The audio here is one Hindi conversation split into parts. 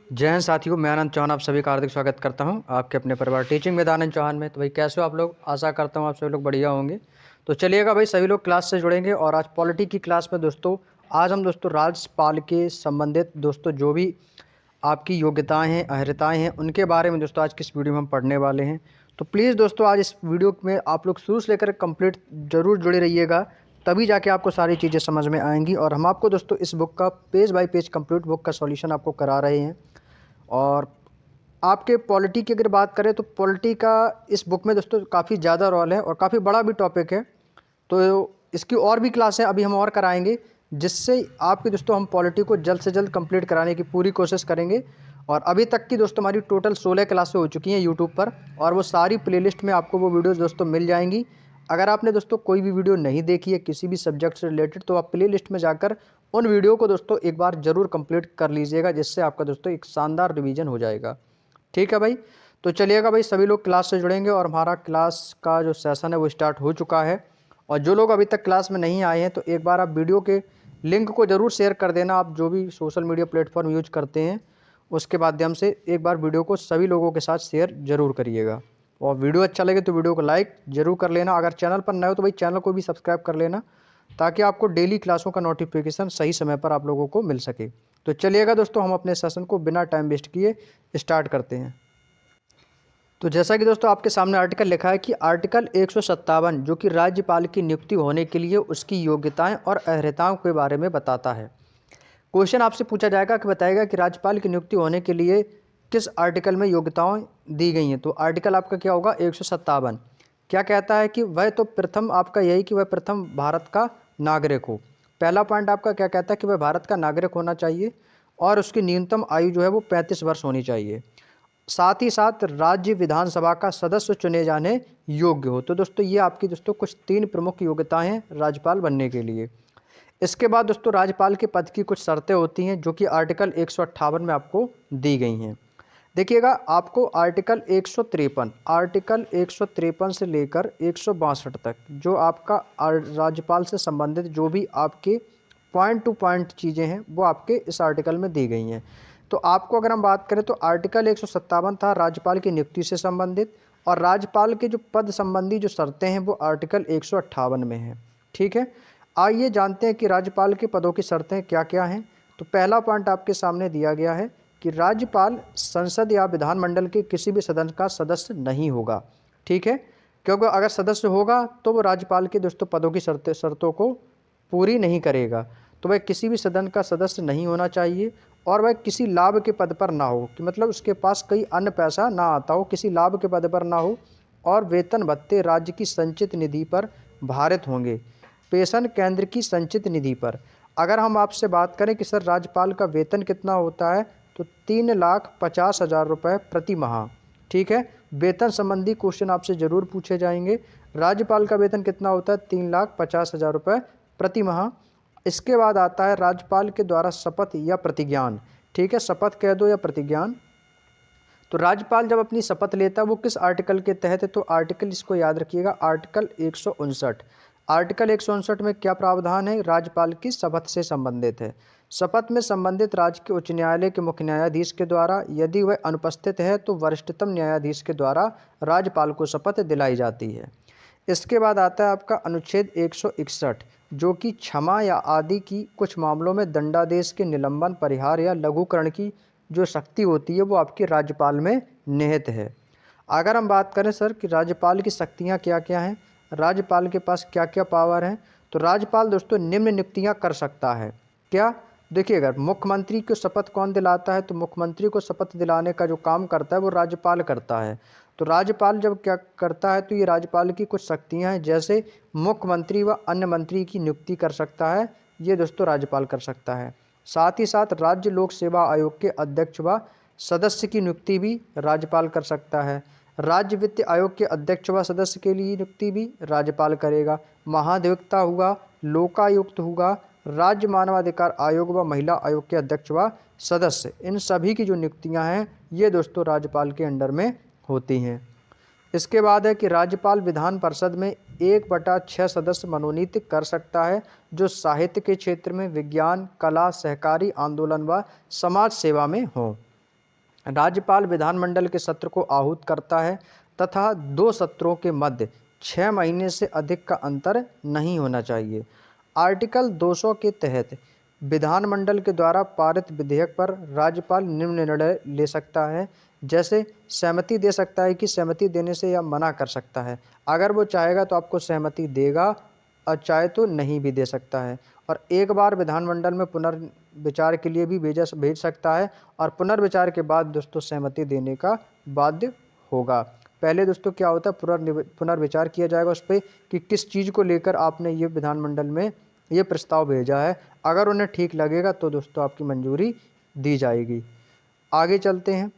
जय हिंद साथियों, मैं आनंद चौहान आप सभी का हार्दिक स्वागत करता हूं आपके अपने परिवार टीचिंग विद आनंद चौहान में। तो भाई कैसे हो आप लोग? आशा करता हूं आप सभी लोग बढ़िया होंगे। तो चलिएगा भाई, सभी लोग क्लास से जुड़ेंगे और आज पॉलिटी की क्लास में दोस्तों आज हम दोस्तों राज्यपाल के संबंधित दोस्तों जो भी आपकी योग्यताएं हैं, अर्हताएं हैं, उनके बारे में दोस्तों आज की इस वीडियो में हम पढ़ने वाले हैं। तो प्लीज़ दोस्तों आज इस वीडियो में आप लोग शुरू से लेकर कंप्लीट जरूर जुड़े रहिएगा, तभी जाके आपको सारी चीज़ें समझ में आएंगी। और हम आपको दोस्तों इस बुक का page bye page complete book का सॉल्यूशन आपको करा रहे हैं। और आपके पॉलिटी की अगर बात करें तो पॉलिटी का इस बुक में दोस्तों काफ़ी ज़्यादा रोल है और काफ़ी बड़ा भी टॉपिक है। तो इसकी और भी क्लासें अभी हम और कराएंगे, जिससे आपके दोस्तों हम पॉलिटी को जल्द से जल्द कंप्लीट कराने की पूरी कोशिश करेंगे। और अभी तक की दोस्तों हमारी टोटल 16 क्लासें हो चुकी हैं यूट्यूब पर, और वो सारी प्लेलिस्ट में आपको वो वीडियोस दोस्तों मिल जाएंगी। अगर आपने दोस्तों कोई भी वीडियो नहीं देखी है किसी भी सब्जेक्ट से रिलेटेड, तो आप प्लेलिस्ट में जाकर उन वीडियो को दोस्तों एक बार ज़रूर कंप्लीट कर लीजिएगा, जिससे आपका दोस्तों एक शानदार रिवीजन हो जाएगा। ठीक है भाई, तो चलिएगा भाई, सभी लोग क्लास से जुड़ेंगे और हमारा क्लास का जो सेशन है वो स्टार्ट हो चुका है। और जो लोग अभी तक क्लास में नहीं आए हैं तो एक बार आप वीडियो के लिंक को ज़रूर शेयर कर देना। आप जो भी सोशल मीडिया प्लेटफॉर्म यूज करते हैं उसके माध्यम से एक बार वीडियो को सभी लोगों के साथ शेयर जरूर करिएगा। और वीडियो अच्छा लगे तो वीडियो को लाइक जरूर कर लेना। अगर चैनल पर नए हो तो भाई चैनल को भी सब्सक्राइब कर लेना, ताकि आपको डेली क्लासों का नोटिफिकेशन सही समय पर आप लोगों को मिल सके। तो चलिएगा दोस्तों, हम अपने सेशन को बिना टाइम वेस्ट किए स्टार्ट करते हैं। तो जैसा कि दोस्तों आपके सामने आर्टिकल लिखा है कि आर्टिकल 157 जो कि राज्यपाल की नियुक्ति होने के लिए उसकी योग्यताएं और अर्हताओं के बारे में बताता है। क्वेश्चन आपसे पूछा जाएगा कि बताएगा कि राज्यपाल की नियुक्ति होने के लिए किस आर्टिकल में योग्यताएं दी गई हैं। तो आर्टिकल आपका क्या होगा? 157 क्या कहता है कि वह तो प्रथम आपका यही कि वह प्रथम भारत का नागरिक हो। पहला पॉइंट आपका क्या कहता है कि वह भारत का नागरिक होना चाहिए और उसकी न्यूनतम आयु जो है वो 35 वर्ष होनी चाहिए। साथ ही साथ राज्य विधानसभा का सदस्य चुने जाने योग्य हो। तो दोस्तों ये आपकी दोस्तों कुछ 3 प्रमुख योग्यताएं हैं राज्यपाल बनने के लिए। इसके बाद दोस्तों राज्यपाल के पद की कुछ शर्तें होती हैं जो कि आर्टिकल 158 में आपको दी गई हैं। देखिएगा, आपको आर्टिकल 153 से लेकर 162 तक जो आपका राज्यपाल से संबंधित जो भी आपके पॉइंट टू पॉइंट चीज़ें हैं वो आपके इस आर्टिकल में दी गई हैं। तो आपको अगर हम बात करें तो आर्टिकल 157 था राज्यपाल की नियुक्ति से संबंधित, और राज्यपाल के जो पद संबंधी जो शर्तें हैं वो आर्टिकल 158 में है। ठीक है, आइए जानते हैं कि राज्यपाल के पदों की शर्तें क्या क्या हैं। तो पहला पॉइंट आपके सामने दिया गया है कि राज्यपाल संसद या विधानमंडल के किसी भी सदन का सदस्य नहीं होगा। ठीक है, क्योंकि अगर सदस्य होगा तो वो राज्यपाल के दोस्तों पदों की शर्तों को पूरी नहीं करेगा। तो वह किसी भी सदन का सदस्य नहीं होना चाहिए, और वह किसी लाभ के पद पर ना हो, कि मतलब उसके पास कई अन्य पैसा ना आता हो, किसी लाभ के पद पर ना हो, और वेतन भत्ते राज्य की संचित निधि पर भारित होंगे, पेंशन केंद्र की संचित निधि पर। अगर हम आपसे बात करें कि सर राज्यपाल का वेतन कितना होता है, तो 3,50,000 रुपये प्रति माह। ठीक है, वेतन संबंधी क्वेश्चन आपसे ज़रूर पूछे जाएंगे। राज्यपाल का वेतन कितना होता है? 3,50,000 रुपये प्रति माह। इसके बाद आता है राज्यपाल के द्वारा शपथ या प्रतिज्ञान। ठीक है, शपथ कह दो या प्रतिज्ञान। तो राज्यपाल जब अपनी शपथ लेता है वो किस आर्टिकल के तहत है? तो आर्टिकल इसको याद रखिएगा, आर्टिकल 159। आर्टिकल 159 में क्या प्रावधान है? राज्यपाल की शपथ से संबंधित है। शपथ में संबंधित राज्य के उच्च न्यायालय के मुख्य न्यायाधीश के द्वारा, यदि वह अनुपस्थित है तो वरिष्ठतम न्यायाधीश के द्वारा राज्यपाल को शपथ दिलाई जाती है। इसके बाद आता है आपका अनुच्छेद 161 जो कि क्षमा या आदि की कुछ मामलों में दंडादेश के निलंबन, परिहार या लघुकरण की जो शक्ति होती है वो आपके राज्यपाल में निहित है। अगर हम बात करें सर कि राज्यपाल की शक्तियां क्या क्या हैं, राज्यपाल के पास क्या क्या पावर हैं, तो राज्यपाल दोस्तों निम्न नियुक्तियां कर सकता है। क्या? देखिए, अगर मुख्यमंत्री को शपथ कौन दिलाता है, तो मुख्यमंत्री को शपथ दिलाने का जो काम करता है वो राज्यपाल करता है। तो राज्यपाल जब क्या करता है, तो ये राज्यपाल की कुछ शक्तियां हैं, जैसे मुख्यमंत्री व अन्य मंत्री की नियुक्ति कर सकता है, ये दोस्तों राज्यपाल कर सकता है। साथ ही साथ राज्य लोक सेवा आयोग के अध्यक्ष व सदस्य की नियुक्ति भी राज्यपाल कर सकता है। राज्य वित्त आयोग के अध्यक्ष व सदस्य के लिए नियुक्ति भी राज्यपाल करेगा। महाधिवक्ता हुआ, लोकायुक्त हुआ, राज्य मानवाधिकार आयोग व महिला आयोग के अध्यक्ष व सदस्य, इन सभी की जो नियुक्तियां हैं ये दोस्तों राज्यपाल के अंडर में होती हैं। इसके बाद है कि राज्यपाल विधान परिषद में 1/6 सदस्य मनोनीत कर सकता है जो साहित्य के क्षेत्र में, विज्ञान, कला, सहकारी आंदोलन व समाज सेवा में हो। राज्यपाल विधानमंडल के सत्र को आहूत करता है तथा 2 सत्रों के मध्य 6 महीने से अधिक का अंतर नहीं होना चाहिए। आर्टिकल 200 के तहत विधानमंडल के द्वारा पारित विधेयक पर राज्यपाल निम्न निर्णय ले सकता है, जैसे सहमति दे सकता है कि सहमति देने से या मना कर सकता है। अगर वो चाहेगा तो आपको सहमति देगा और चाहे तो नहीं भी दे सकता है। और एक बार विधानमंडल में पुनर्विचार के लिए भी भेज सकता है और पुनर्विचार के बाद दोस्तों सहमति देने का बाध्य होगा। पहले दोस्तों क्या होता है, पुनर्विचार किया जाएगा उस पर कि किस चीज़ को लेकर आपने ये विधानमंडल में ये प्रस्ताव भेजा है। अगर उन्हें ठीक लगेगा तो दोस्तों आपकी मंजूरी दी जाएगी। आगे चलते हैं।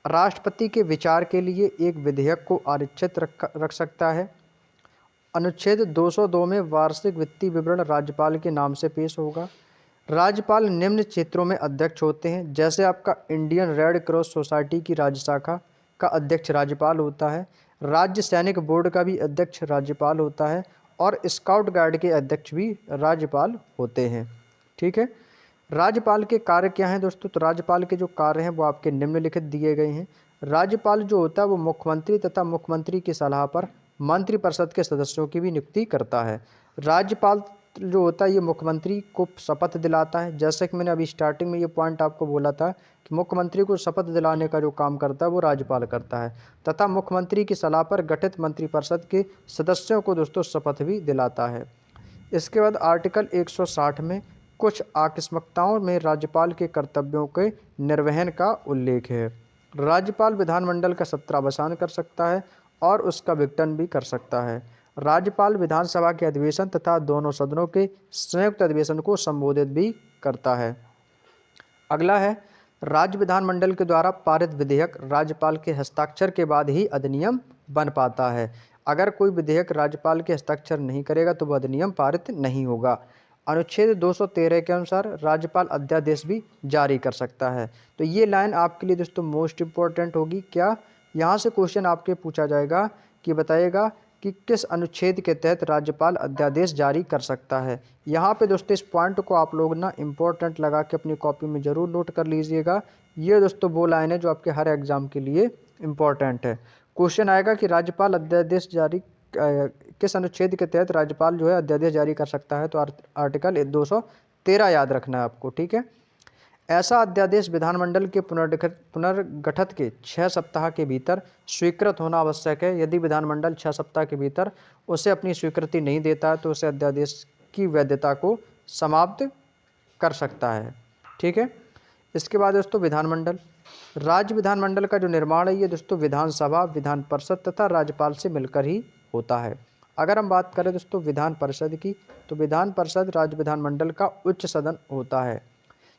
राष्ट्रपति के विचार के लिए एक विधेयक को आरक्षित रख सकता है। अनुच्छेद 202 में वार्षिक वित्तीय विवरण राज्यपाल के नाम से पेश होगा। राज्यपाल निम्न क्षेत्रों में अध्यक्ष होते हैं, जैसे आपका इंडियन रेड क्रॉस सोसाइटी की राज्य शाखा का अध्यक्ष राज्यपाल होता है, राज्य सैनिक बोर्ड का भी अध्यक्ष राज्यपाल होता है और स्काउट गाइड के अध्यक्ष भी राज्यपाल होते हैं। ठीक है। राज्यपाल के कार्य क्या हैं दोस्तों? तो राज्यपाल के जो कार्य हैं वो आपके निम्नलिखित दिए गए हैं। राज्यपाल जो होता है वो मुख्यमंत्री तथा मुख्यमंत्री की सलाह पर मंत्रिपरिषद के सदस्यों की भी नियुक्ति करता है। राज्यपाल जो होता है ये मुख्यमंत्री को शपथ दिलाता है, जैसे कि मैंने अभी स्टार्टिंग में ये पॉइंट आपको बोला था कि मुख्यमंत्री को शपथ दिलाने का जो काम करता है वो राज्यपाल करता है, तथा मुख्यमंत्री की सलाह पर गठित मंत्रिपरिषद के सदस्यों को दोस्तों शपथ भी दिलाता है। इसके बाद आर्टिकल 160 में कुछ आकस्मिकताओं में राज्यपाल के कर्तव्यों के निर्वहन का उल्लेख है। राज्यपाल विधानमंडल का सत्रावसान कर सकता है और उसका विघटन भी कर सकता है। राज्यपाल विधानसभा के अधिवेशन तथा दोनों सदनों के संयुक्त अधिवेशन को संबोधित भी करता है। अगला है, राज्य विधानमंडल के द्वारा पारित विधेयक राज्यपाल के हस्ताक्षर के बाद ही अधिनियम बन पाता है। अगर कोई विधेयक राज्यपाल के हस्ताक्षर नहीं करेगा तो वह अधिनियम पारित नहीं होगा। अनुच्छेद 213 के अनुसार राज्यपाल अध्यादेश भी जारी कर सकता है। तो ये लाइन आपके लिए दोस्तों मोस्ट इम्पोर्टेंट होगी। क्या यहाँ से क्वेश्चन आपके पूछा जाएगा कि बताइएगा कि किस अनुच्छेद के तहत राज्यपाल अध्यादेश जारी कर सकता है। यहाँ पे दोस्तों इस पॉइंट को आप लोग ना इम्पोर्टेंट लगा के अपनी कॉपी में ज़रूर नोट कर लीजिएगा। ये दोस्तों वो लाइन है जो आपके हर एग्जाम के लिए इम्पोर्टेंट है। क्वेश्चन आएगा कि राज्यपाल अध्यादेश जारी किस अनुच्छेद के तहत राज्यपाल जो है अध्यादेश जारी कर सकता है, तो आर्टिकल 213 याद रखना है आपको। ठीक है। ऐसा अध्यादेश विधानमंडल के पुनर्गठन के 6 सप्ताह के भीतर स्वीकृत होना आवश्यक है। यदि विधानमंडल 6 सप्ताह के भीतर उसे अपनी स्वीकृति नहीं देता है तो उसे अध्यादेश की वैधता को समाप्त कर सकता है। ठीक है। इसके बाद दोस्तों विधानमंडल, राज्य विधानमंडल का जो निर्माण है ये दोस्तों विधानसभा, विधान परिषद तथा राज्यपाल से मिलकर ही होता है। अगर हम बात करें दोस्तों विधान परिषद की, तो विधान परिषद राज्य विधानमंडल का उच्च सदन होता है,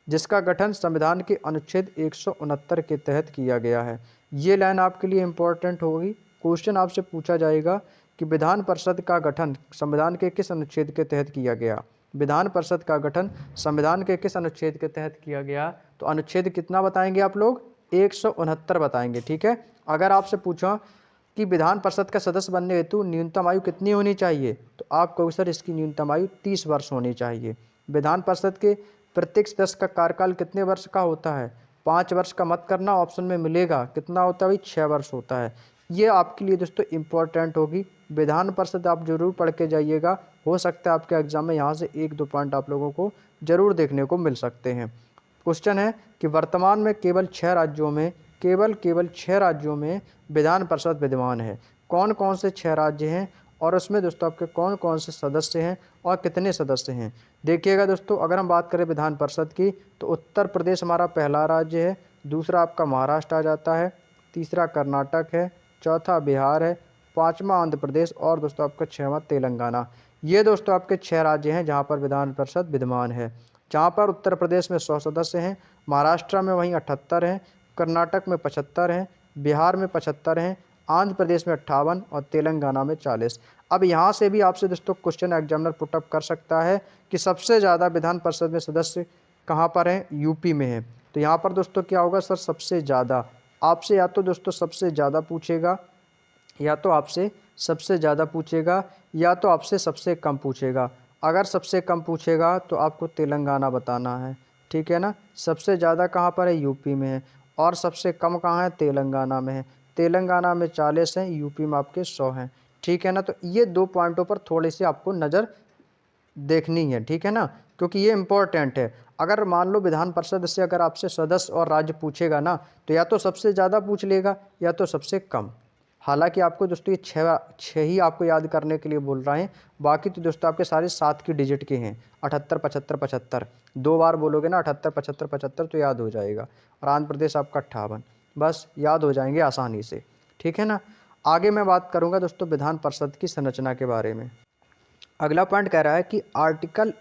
जिसका गठन संविधान के अनुच्छेद 169 के तहत किया गया है। ये लाइन आपके लिए इम्पोर्टेंट होगी। क्वेश्चन आपसे पूछा जाएगा कि विधान परिषद का गठन संविधान के किस अनुच्छेद के तहत किया गया। विधान परिषद का गठन संविधान के किस अनुच्छेद के तहत किया गया, तो अनुच्छेद कितना बताएंगे आप लोग? 169 बताएंगे। ठीक है। अगर आपसे पूछा कि विधान परिषद का सदस्य बनने हेतु न्यूनतम आयु कितनी होनी चाहिए, तो आप कहो सर इसकी न्यूनतम आयु 30 वर्ष होनी चाहिए। विधान परिषद के प्रत्येक सदस्य का कार्यकाल कितने वर्ष का होता है? 5 वर्ष का मत करना, ऑप्शन में मिलेगा कितना होता है भाई? 6 वर्ष होता है। ये आपके लिए दोस्तों इम्पोर्टेंट होगी। विधान परिषद आप जरूर पढ़ के जाइएगा, हो सकता है आपके एग्जाम में यहाँ से 1-2 पॉइंट आप लोगों को जरूर देखने को मिल सकते हैं। क्वेश्चन है कि वर्तमान में केवल 6 राज्यों में विधान परिषद विद्यमान है। कौन कौन से 6 राज्य हैं और उसमें दोस्तों आपके कौन कौन से सदस्य हैं और कितने सदस्य हैं? देखिएगा दोस्तों, अगर हम बात करें विधान परिषद की तो उत्तर प्रदेश हमारा पहला राज्य है, दूसरा आपका महाराष्ट्र आ जाता है, तीसरा कर्नाटक है, चौथा बिहार है, पाँचवा आंध्र प्रदेश और दोस्तों आपका 6वां तेलंगाना। ये दोस्तों आपके 6 राज्य हैं जहाँ पर विधान परिषद विद्यमान है। जहाँ पर उत्तर प्रदेश में 100 सदस्य हैं, महाराष्ट्र में वहीं 78 हैं, कर्नाटक में 75 हैं, बिहार में 75 हैं, आंध्र प्रदेश में 58 और तेलंगाना में 40। अब यहाँ से भी आपसे दोस्तों क्वेश्चन एग्जामिनर पुटअप कर सकता है कि सबसे ज़्यादा विधान परिषद में सदस्य कहाँ पर हैं? यूपी में हैं। तो यहाँ पर दोस्तों क्या होगा सर? सबसे ज़्यादा आपसे या तो दोस्तों सबसे ज़्यादा पूछेगा, या तो आपसे सबसे ज़्यादा पूछेगा, या तो आपसे सबसे कम पूछेगा। अगर सबसे कम पूछेगा तो आपको तेलंगाना बताना है। ठीक है ना। सबसे ज़्यादा कहाँ पर है? यूपी में है। और सबसे कम कहाँ है? तेलंगाना में है। तेलंगाना में 40 हैं, यूपी में आपके 100 हैं। ठीक है ना। तो ये 2 पॉइंटों पर थोड़ी सी आपको नज़र देखनी है। ठीक है ना, क्योंकि ये इम्पोर्टेंट है। अगर मान लो विधान परिषद से अगर आपसे सदस्य और राज्य पूछेगा ना, तो या तो सबसे ज़्यादा पूछ लेगा या तो सबसे कम। हालांकि आपको दोस्तों ये छः ही आपको याद करने के लिए बोल रहे हैं, बाकी तो दोस्तों आपके सारे 7 की डिजिट के हैं। 78 75 75 2 बार बोलोगे ना 78 75 75 तो याद हो जाएगा। और आंध्र प्रदेश आपका 58, बस याद हो जाएंगे आसानी से। ठीक है ना। आगे मैं बात करूँगा दोस्तों विधान परिषद की संरचना के बारे में। अगला पॉइंट कह रहा है कि आर्टिकल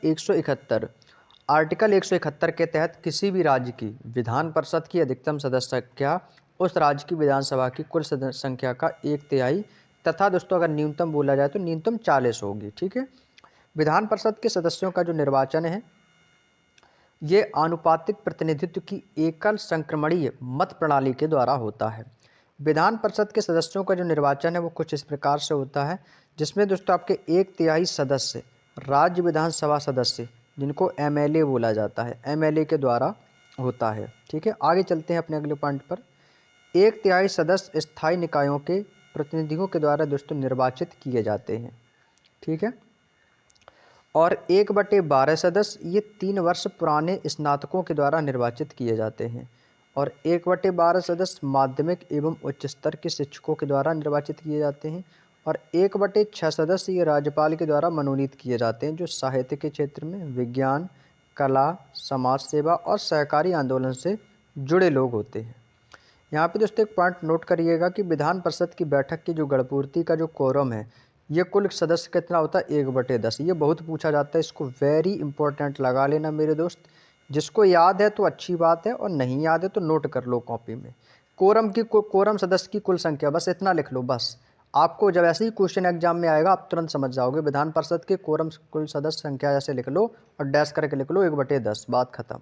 171 के तहत किसी भी राज्य की विधान परिषद की अधिकतम सदस्य संख्या उस राज्य की विधानसभा की कुल सदस्य संख्या का 1/3 तथा दोस्तों अगर न्यूनतम बोला जाए तो न्यूनतम 40 होगी। ठीक है। विधान परिषद के सदस्यों का जो निर्वाचन है ये आनुपातिक प्रतिनिधित्व की एकल संक्रमणीय मत प्रणाली के द्वारा होता है। विधान परिषद के सदस्यों का जो निर्वाचन है वो कुछ इस प्रकार से होता है, जिसमें दोस्तों आपके 1/3 सदस्य राज्य विधानसभा सदस्य, जिनको एमएलए बोला जाता है, एमएलए के द्वारा होता है। ठीक है। आगे चलते हैं अपने अगले पॉइंट पर। 1/3 सदस्य स्थायी निकायों के प्रतिनिधियों के द्वारा दोस्तों निर्वाचित किए जाते हैं। ठीक है। और 1/12 सदस्य ये 3 वर्ष पुराने स्नातकों के द्वारा निर्वाचित किए जाते हैं। और 1/12 सदस्य माध्यमिक एवं उच्च स्तर के शिक्षकों के द्वारा निर्वाचित किए जाते हैं। और 1/6 सदस्य ये राज्यपाल के द्वारा मनोनीत किए जाते हैं, जो साहित्य के क्षेत्र में विज्ञान, कला, समाज सेवा और सहकारी आंदोलन से जुड़े लोग होते हैं। यहाँ पे दोस्तों एक पॉइंट नोट करिएगा कि विधान परिषद की बैठक की जो गणपूर्ति का जो कोरम है, ये कुल सदस्य कितना होता है? 1/10। ये बहुत पूछा जाता है, इसको वेरी इंपॉर्टेंट लगा लेना मेरे दोस्त। जिसको याद है तो अच्छी बात है, और नहीं याद है तो नोट कर लो कॉपी में। कोरम सदस्य की कुल संख्या, बस इतना लिख लो। बस आपको जब ऐसे ही क्वेश्चन एग्जाम में आएगा आप तुरंत समझ जाओगे। विधान परिषद के कोरम कुल सदस्य संख्या ऐसे लिख लो और डैश करके लिख लो 1/10, बात खत्म।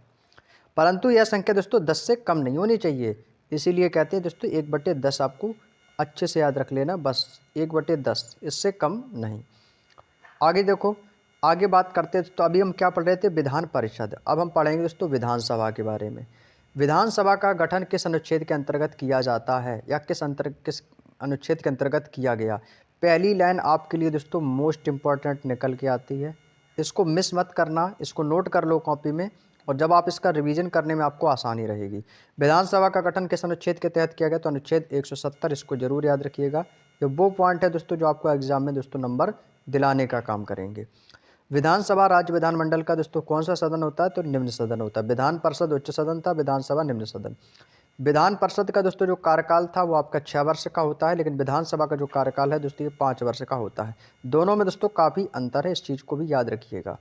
परंतु यह संख्या दोस्तों 10 से कम नहीं होनी चाहिए, इसीलिए कहते हैं दोस्तों 1/10 आपको अच्छे से याद रख लेना, बस 1/10, इससे कम नहीं। आगे देखो, आगे बात करते हैं। तो अभी हम क्या पढ़ रहे थे? विधान परिषद। अब हम पढ़ेंगे दोस्तों विधानसभा के बारे में। विधानसभा का गठन किस अनुच्छेद के अंतर्गत किया जाता है, या किस अनुच्छेद के अंतर्गत किया गया? पहली लाइन आपके लिए दोस्तों मोस्ट इंपॉर्टेंट निकल के आती है, इसको मिस मत करना, इसको नोट कर लो कॉपी में, और जब आप इसका रिवीजन करने में आपको आसानी रहेगी। विधानसभा का गठन किस अनुच्छेद के तहत किया गया? तो अनुच्छेद 170, इसको जरूर याद रखिएगा। ये वो पॉइंट है दोस्तों जो आपको एग्जाम में दोस्तों नंबर दिलाने का काम करेंगे। विधानसभा राज्य विधानमंडल का दोस्तों कौन सा सदन होता है? तो निम्न सदन होता है। विधान परिषद उच्च सदन था, विधानसभा निम्न सदन। विधान परिषद का दोस्तों जो कार्यकाल था वो आपका 6 वर्ष का होता है, लेकिन विधानसभा का जो कार्यकाल है दोस्तों ये 5 वर्ष का होता है। दोनों में दोस्तों काफ़ी अंतर है, इस चीज़ को भी याद रखिएगा।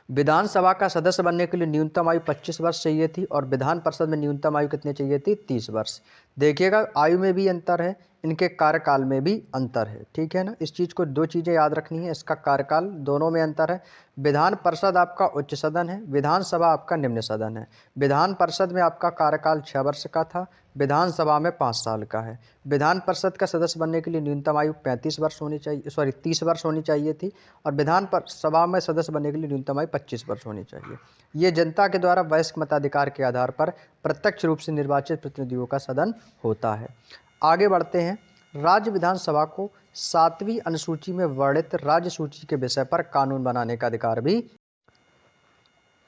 विधानसभा का सदस्य बनने के लिए न्यूनतम आयु 25 वर्ष चाहिए थी, और विधान परिषद में न्यूनतम आयु कितनी चाहिए थी? 30 वर्ष। देखिएगा आयु में भी अंतर है, इनके कार्यकाल में भी अंतर है। ठीक है ना। इस चीज़ को, 2 चीज़ें याद रखनी है, इसका कार्यकाल दोनों में अंतर है। विधान परिषद आपका उच्च सदन है, विधानसभा आपका निम्न सदन है। विधान परिषद में आपका कार्यकाल 6 वर्ष का था, विधानसभा में 5 साल का है। विधान परिषद का सदस्य बनने के लिए न्यूनतम आयु 35 वर्ष होनी चाहिए, 30 वर्ष होनी चाहिए थी, और विधान सभा में सदस्य बनने के लिए न्यूनतम आयु 25 वर्ष होनी चाहिए। ये जनता के द्वारा वयस्क मताधिकार के आधार पर प्रत्यक्ष रूप से निर्वाचित प्रतिनिधियों का सदन होता है। आगे बढ़ते हैं। राज्य विधानसभा को 7वीं अनुसूची में वर्णित राज्य सूची के विषय पर कानून बनाने का अधिकार भी।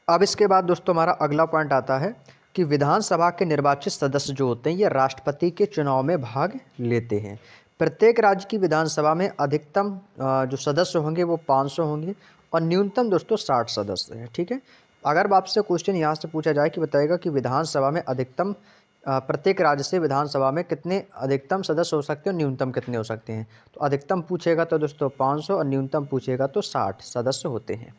अब इसके बाद दोस्तों हमारा अगला पॉइंट आता है कि विधानसभा के निर्वाचित सदस्य जो होते हैं ये राष्ट्रपति के चुनाव में भाग लेते हैं। प्रत्येक राज्य की विधानसभा में अधिकतम जो सदस्य होंगे वो 500 होंगे, और न्यूनतम दोस्तों 60 सदस्य हैं। ठीक है। अगर आपसे क्वेश्चन यहाँ से पूछा जाए कि बताएगा कि विधानसभा में अधिकतम प्रत्येक राज्य से विधानसभा में कितने अधिकतम सदस्य हो सकते हैं और न्यूनतम कितने हो सकते हैं, तो अधिकतम पूछेगा तो दोस्तों 500, और न्यूनतम पूछेगा तो 60 सदस्य होते हैं।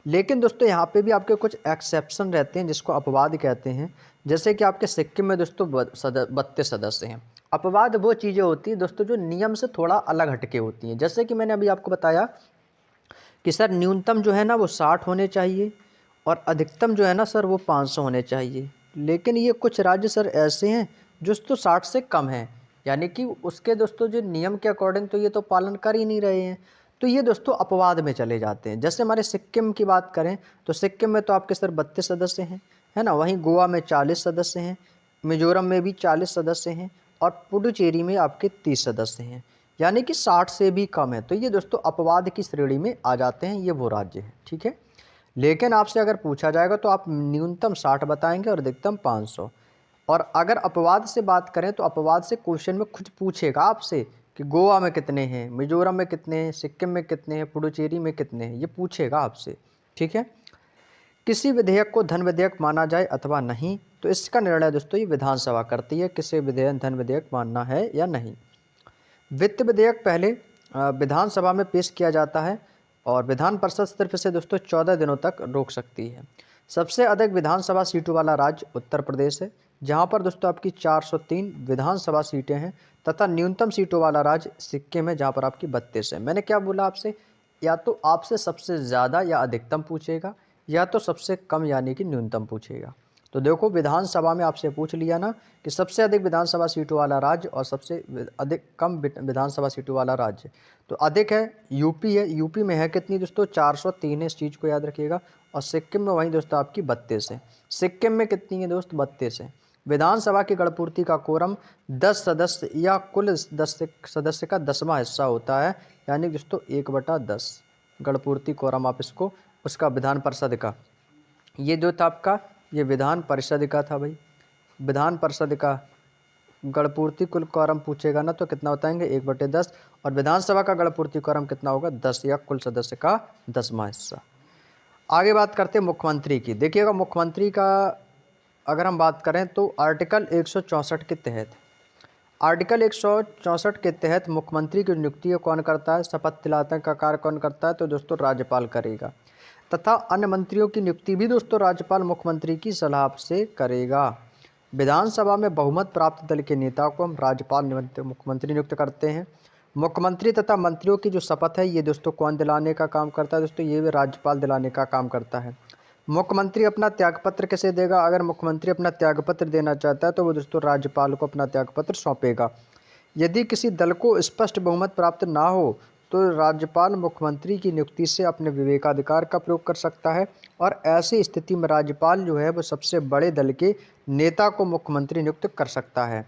लेकिन दोस्तों यहाँ पे भी आपके कुछ एक्सेप्शन रहते हैं, जिसको अपवाद कहते हैं। जैसे कि आपके सिक्किम में दोस्तों 32 सदस्य हैं। अपवाद वो चीज़ें होती हैं दोस्तों जो नियम से थोड़ा अलग हटके होती हैं। जैसे कि मैंने अभी आपको बताया कि सर न्यूनतम जो है ना वो 60 होने चाहिए, और अधिकतम जो है ना सर वो 500 होने चाहिए। लेकिन ये कुछ राज्य सर ऐसे हैं जो तो 60 से कम हैं, यानी कि उसके दोस्तों जो नियम के अकॉर्डिंग तो ये तो पालन कर ही नहीं रहे हैं, तो ये दोस्तों अपवाद में चले जाते हैं। जैसे हमारे सिक्किम की बात करें तो सिक्किम में तो आपके सर 32 सदस्य हैं, है ना। वहीं गोवा में 40 सदस्य हैं, मिजोरम में भी 40 सदस्य हैं और पुडुचेरी में आपके 30 सदस्य हैं, यानी कि 60 से भी कम है। तो ये दोस्तों अपवाद की श्रेणी में आ जाते हैं, ये वो राज्य हैं, ठीक है। लेकिन आपसे अगर पूछा जाएगा तो आप न्यूनतम 60 बताएंगे और अधिकतम 500। और अगर अपवाद से बात करें तो अपवाद से क्वेश्चन में खुद पूछेगा आपसे कि गोवा में कितने हैं, मिजोरम में कितने हैं, सिक्किम में कितने हैं, पुडुचेरी में कितने हैं, ये पूछेगा आपसे, ठीक है। किसी विधेयक को धन विधेयक माना जाए अथवा नहीं, तो इसका निर्णय दोस्तों ये विधानसभा करती है, किसे विधेयक धन विधेयक मानना है या नहीं। वित्त विधेयक पहले विधानसभा में पेश किया जाता है और विधान परिषद सिर्फ इसे दोस्तों 14 दिनों तक रोक सकती है। सबसे अधिक विधानसभा सीटों वाला राज्य उत्तर प्रदेश है, जहां पर दोस्तों आपकी 403 विधानसभा सीटें हैं, तथा न्यूनतम सीटों वाला राज्य सिक्किम है, जहां पर आपकी 32 है। मैंने क्या बोला आपसे, या तो आपसे सबसे ज़्यादा या अधिकतम पूछेगा, या तो सबसे कम यानी कि न्यूनतम पूछेगा। तो देखो विधानसभा में आपसे पूछ लिया ना कि सबसे अधिक विधानसभा सीटों वाला राज्य और सबसे अधिक कम विधानसभा सीटों वाला राज्य। तो अधिक है यूपी है, यूपी में है कितनी दोस्तों 403 है, इस चीज़ को याद रखिएगा। और सिक्किम में वहीं दोस्तों आपकी 32 है। सिक्किम में कितनी है दोस्त 32 है। विधानसभा की गणपूर्ति का कोरम 10 सदस्य या कुल 10 सदस्य का 10वां हिस्सा होता है, यानी दोस्तों 1/10 गणपूर्ति कोरम आप इसको, उसका विधान परिषद का। ये जो था आपका ये विधान परिषद का था भाई, विधान परिषद का गणपूर्ति कुल कोरम पूछेगा ना तो कितना बताएंगे 1/10। और विधानसभा का गणपूर्ति कोरम कितना होगा 10 या कुल सदस्य का 10वां हिस्सा। आगे बात करते हैं मुख्यमंत्री की। देखिएगा मुख्यमंत्री का अगर हम बात करें तो आर्टिकल 164 के तहत, आर्टिकल 164 के तहत मुख्यमंत्री की नियुक्ति कौन करता है, शपथ दिलाने का कार्य कौन करता है, तो दोस्तों राज्यपाल करेगा। तथा अन्य मंत्रियों की नियुक्ति भी दोस्तों राज्यपाल मुख्यमंत्री की सलाह से करेगा। विधानसभा में बहुमत प्राप्त दल के नेता को हम राज्यपाल मुख्यमंत्री नियुक्त करते हैं। मुख्यमंत्री तथा मंत्रियों की जो शपथ है ये दोस्तों कौन दिलाने का काम करता है, दोस्तों ये भी राज्यपाल दिलाने का काम करता है। मुख्यमंत्री अपना त्यागपत्र किसे देगा, अगर मुख्यमंत्री अपना त्यागपत्र देना चाहता है तो वो दोस्तों राज्यपाल को अपना त्यागपत्र सौंपेगा। यदि किसी दल को स्पष्ट बहुमत प्राप्त ना हो तो राज्यपाल मुख्यमंत्री की नियुक्ति से अपने विवेकाधिकार का प्रयोग कर सकता है, और ऐसी स्थिति में राज्यपाल जो है वो सबसे बड़े दल के नेता को मुख्यमंत्री नियुक्त कर सकता है,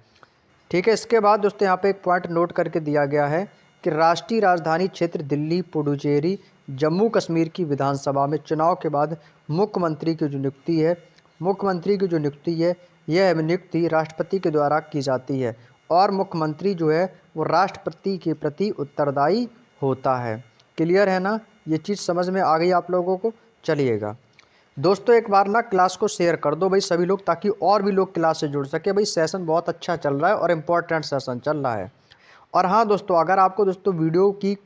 ठीक है। इसके बाद दोस्तों यहाँ पे एक पॉइंट नोट करके दिया गया है कि राष्ट्रीय राजधानी क्षेत्र दिल्ली, पुडुचेरी, जम्मू कश्मीर की विधानसभा में चुनाव के बाद मुख्यमंत्री की जो नियुक्ति है, मुख्यमंत्री की जो नियुक्ति है यह नियुक्ति राष्ट्रपति के द्वारा की जाती है, और मुख्यमंत्री जो है वो राष्ट्रपति के प्रति उत्तरदायी होता है। क्लियर है ना, ये चीज़ समझ में आ गई आप लोगों को। चलिएगा दोस्तों एक बार ना क्लास को शेयर कर दो भाई सभी लोग, ताकि और भी लोग क्लास से जुड़ सके। भाई सेशन बहुत अच्छा चल रहा है और इम्पोर्टेंट सेशन चल रहा है। और हाँ दोस्तों, अगर आपको दोस्तों वीडियो की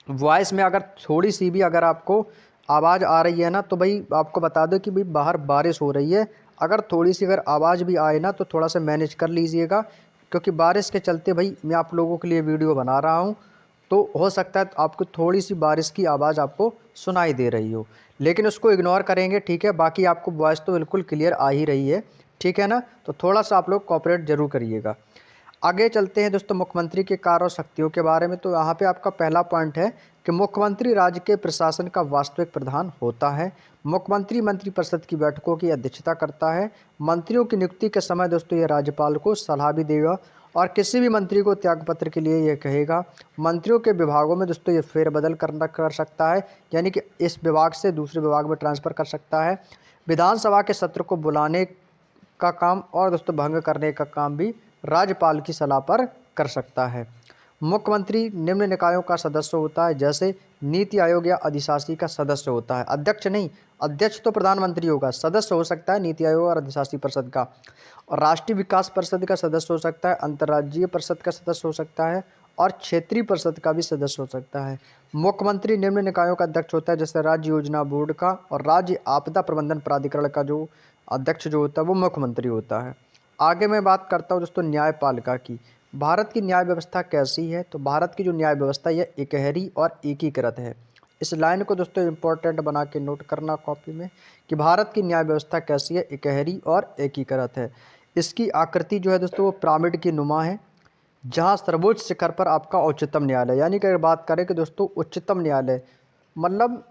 वॉइस में अगर थोड़ी सी भी अगर आपको आवाज़ आ रही है ना, तो भाई आपको बता दो कि भाई बाहर बारिश हो रही है। अगर थोड़ी सी अगर आवाज़ भी आए ना तो थोड़ा सा मैनेज कर लीजिएगा, क्योंकि बारिश के चलते भाई मैं आप लोगों के लिए वीडियो बना रहा हूँ, तो हो सकता है आपको थोड़ी सी बारिश की आवाज़ आपको सुनाई दे रही हो, लेकिन उसको इग्नोर करेंगे, ठीक है। बाकी आपको वॉइस तो बिल्कुल क्लियर आ ही रही है, ठीक है ना। तो थोड़ा सा आप लोग कोऑपरेट जरूर करिएगा। आगे चलते हैं दोस्तों मुख्यमंत्री के कार्य और शक्तियों के बारे में। तो यहाँ पे आपका पहला पॉइंट है कि मुख्यमंत्री राज्य के प्रशासन का वास्तविक प्रधान होता है। मुख्यमंत्री मंत्रिपरिषद की बैठकों की अध्यक्षता करता है। मंत्रियों की नियुक्ति के समय दोस्तों ये राज्यपाल को सलाह भी देगा, और किसी भी मंत्री को त्यागपत्र के लिए ये कहेगा। मंत्रियों के विभागों में दोस्तों ये फेरबदल कर सकता है, यानी कि इस विभाग से दूसरे विभाग में ट्रांसफ़र कर सकता है। विधानसभा के सत्र को बुलाने का काम और दोस्तों भंग करने का काम भी राज्यपाल की सलाह पर कर सकता है। मुख्यमंत्री निम्न निकायों का सदस्य होता है, जैसे नीति आयोग या अधिशासी का सदस्य होता है। अध्यक्ष नहीं, अध्यक्ष तो प्रधानमंत्री होगा, सदस्य हो सकता है नीति आयोग और अधिशासी परिषद का। और राष्ट्रीय विकास परिषद का सदस्य हो सकता है, अंतर्राज्यीय परिषद का सदस्य हो सकता है, और क्षेत्रीय परिषद का भी सदस्य हो सकता है। मुख्यमंत्री निम्न निकायों का अध्यक्ष होता है, जैसे राज्य योजना बोर्ड का और राज्य आपदा प्रबंधन प्राधिकरण का जो अध्यक्ष जो होता है वो मुख्यमंत्री होता है। आगे मैं बात करता हूँ दोस्तों न्यायपालिका की। भारत की न्याय व्यवस्था कैसी है, तो भारत की जो न्याय व्यवस्था यह एकहरी और एकीकृत है। इस लाइन को दोस्तों इम्पोर्टेंट बना के नोट करना कॉपी में कि भारत की न्याय व्यवस्था कैसी है, एकहरी और एकीकृत है। इसकी आकृति जो है दोस्तों वो पिरामिड की नुमा है, जहाँ सर्वोच्च शिखर पर आपका उच्चतम न्यायालय, यानी कि अगर बात करें कि दोस्तों उच्चतम न्यायालय मतलब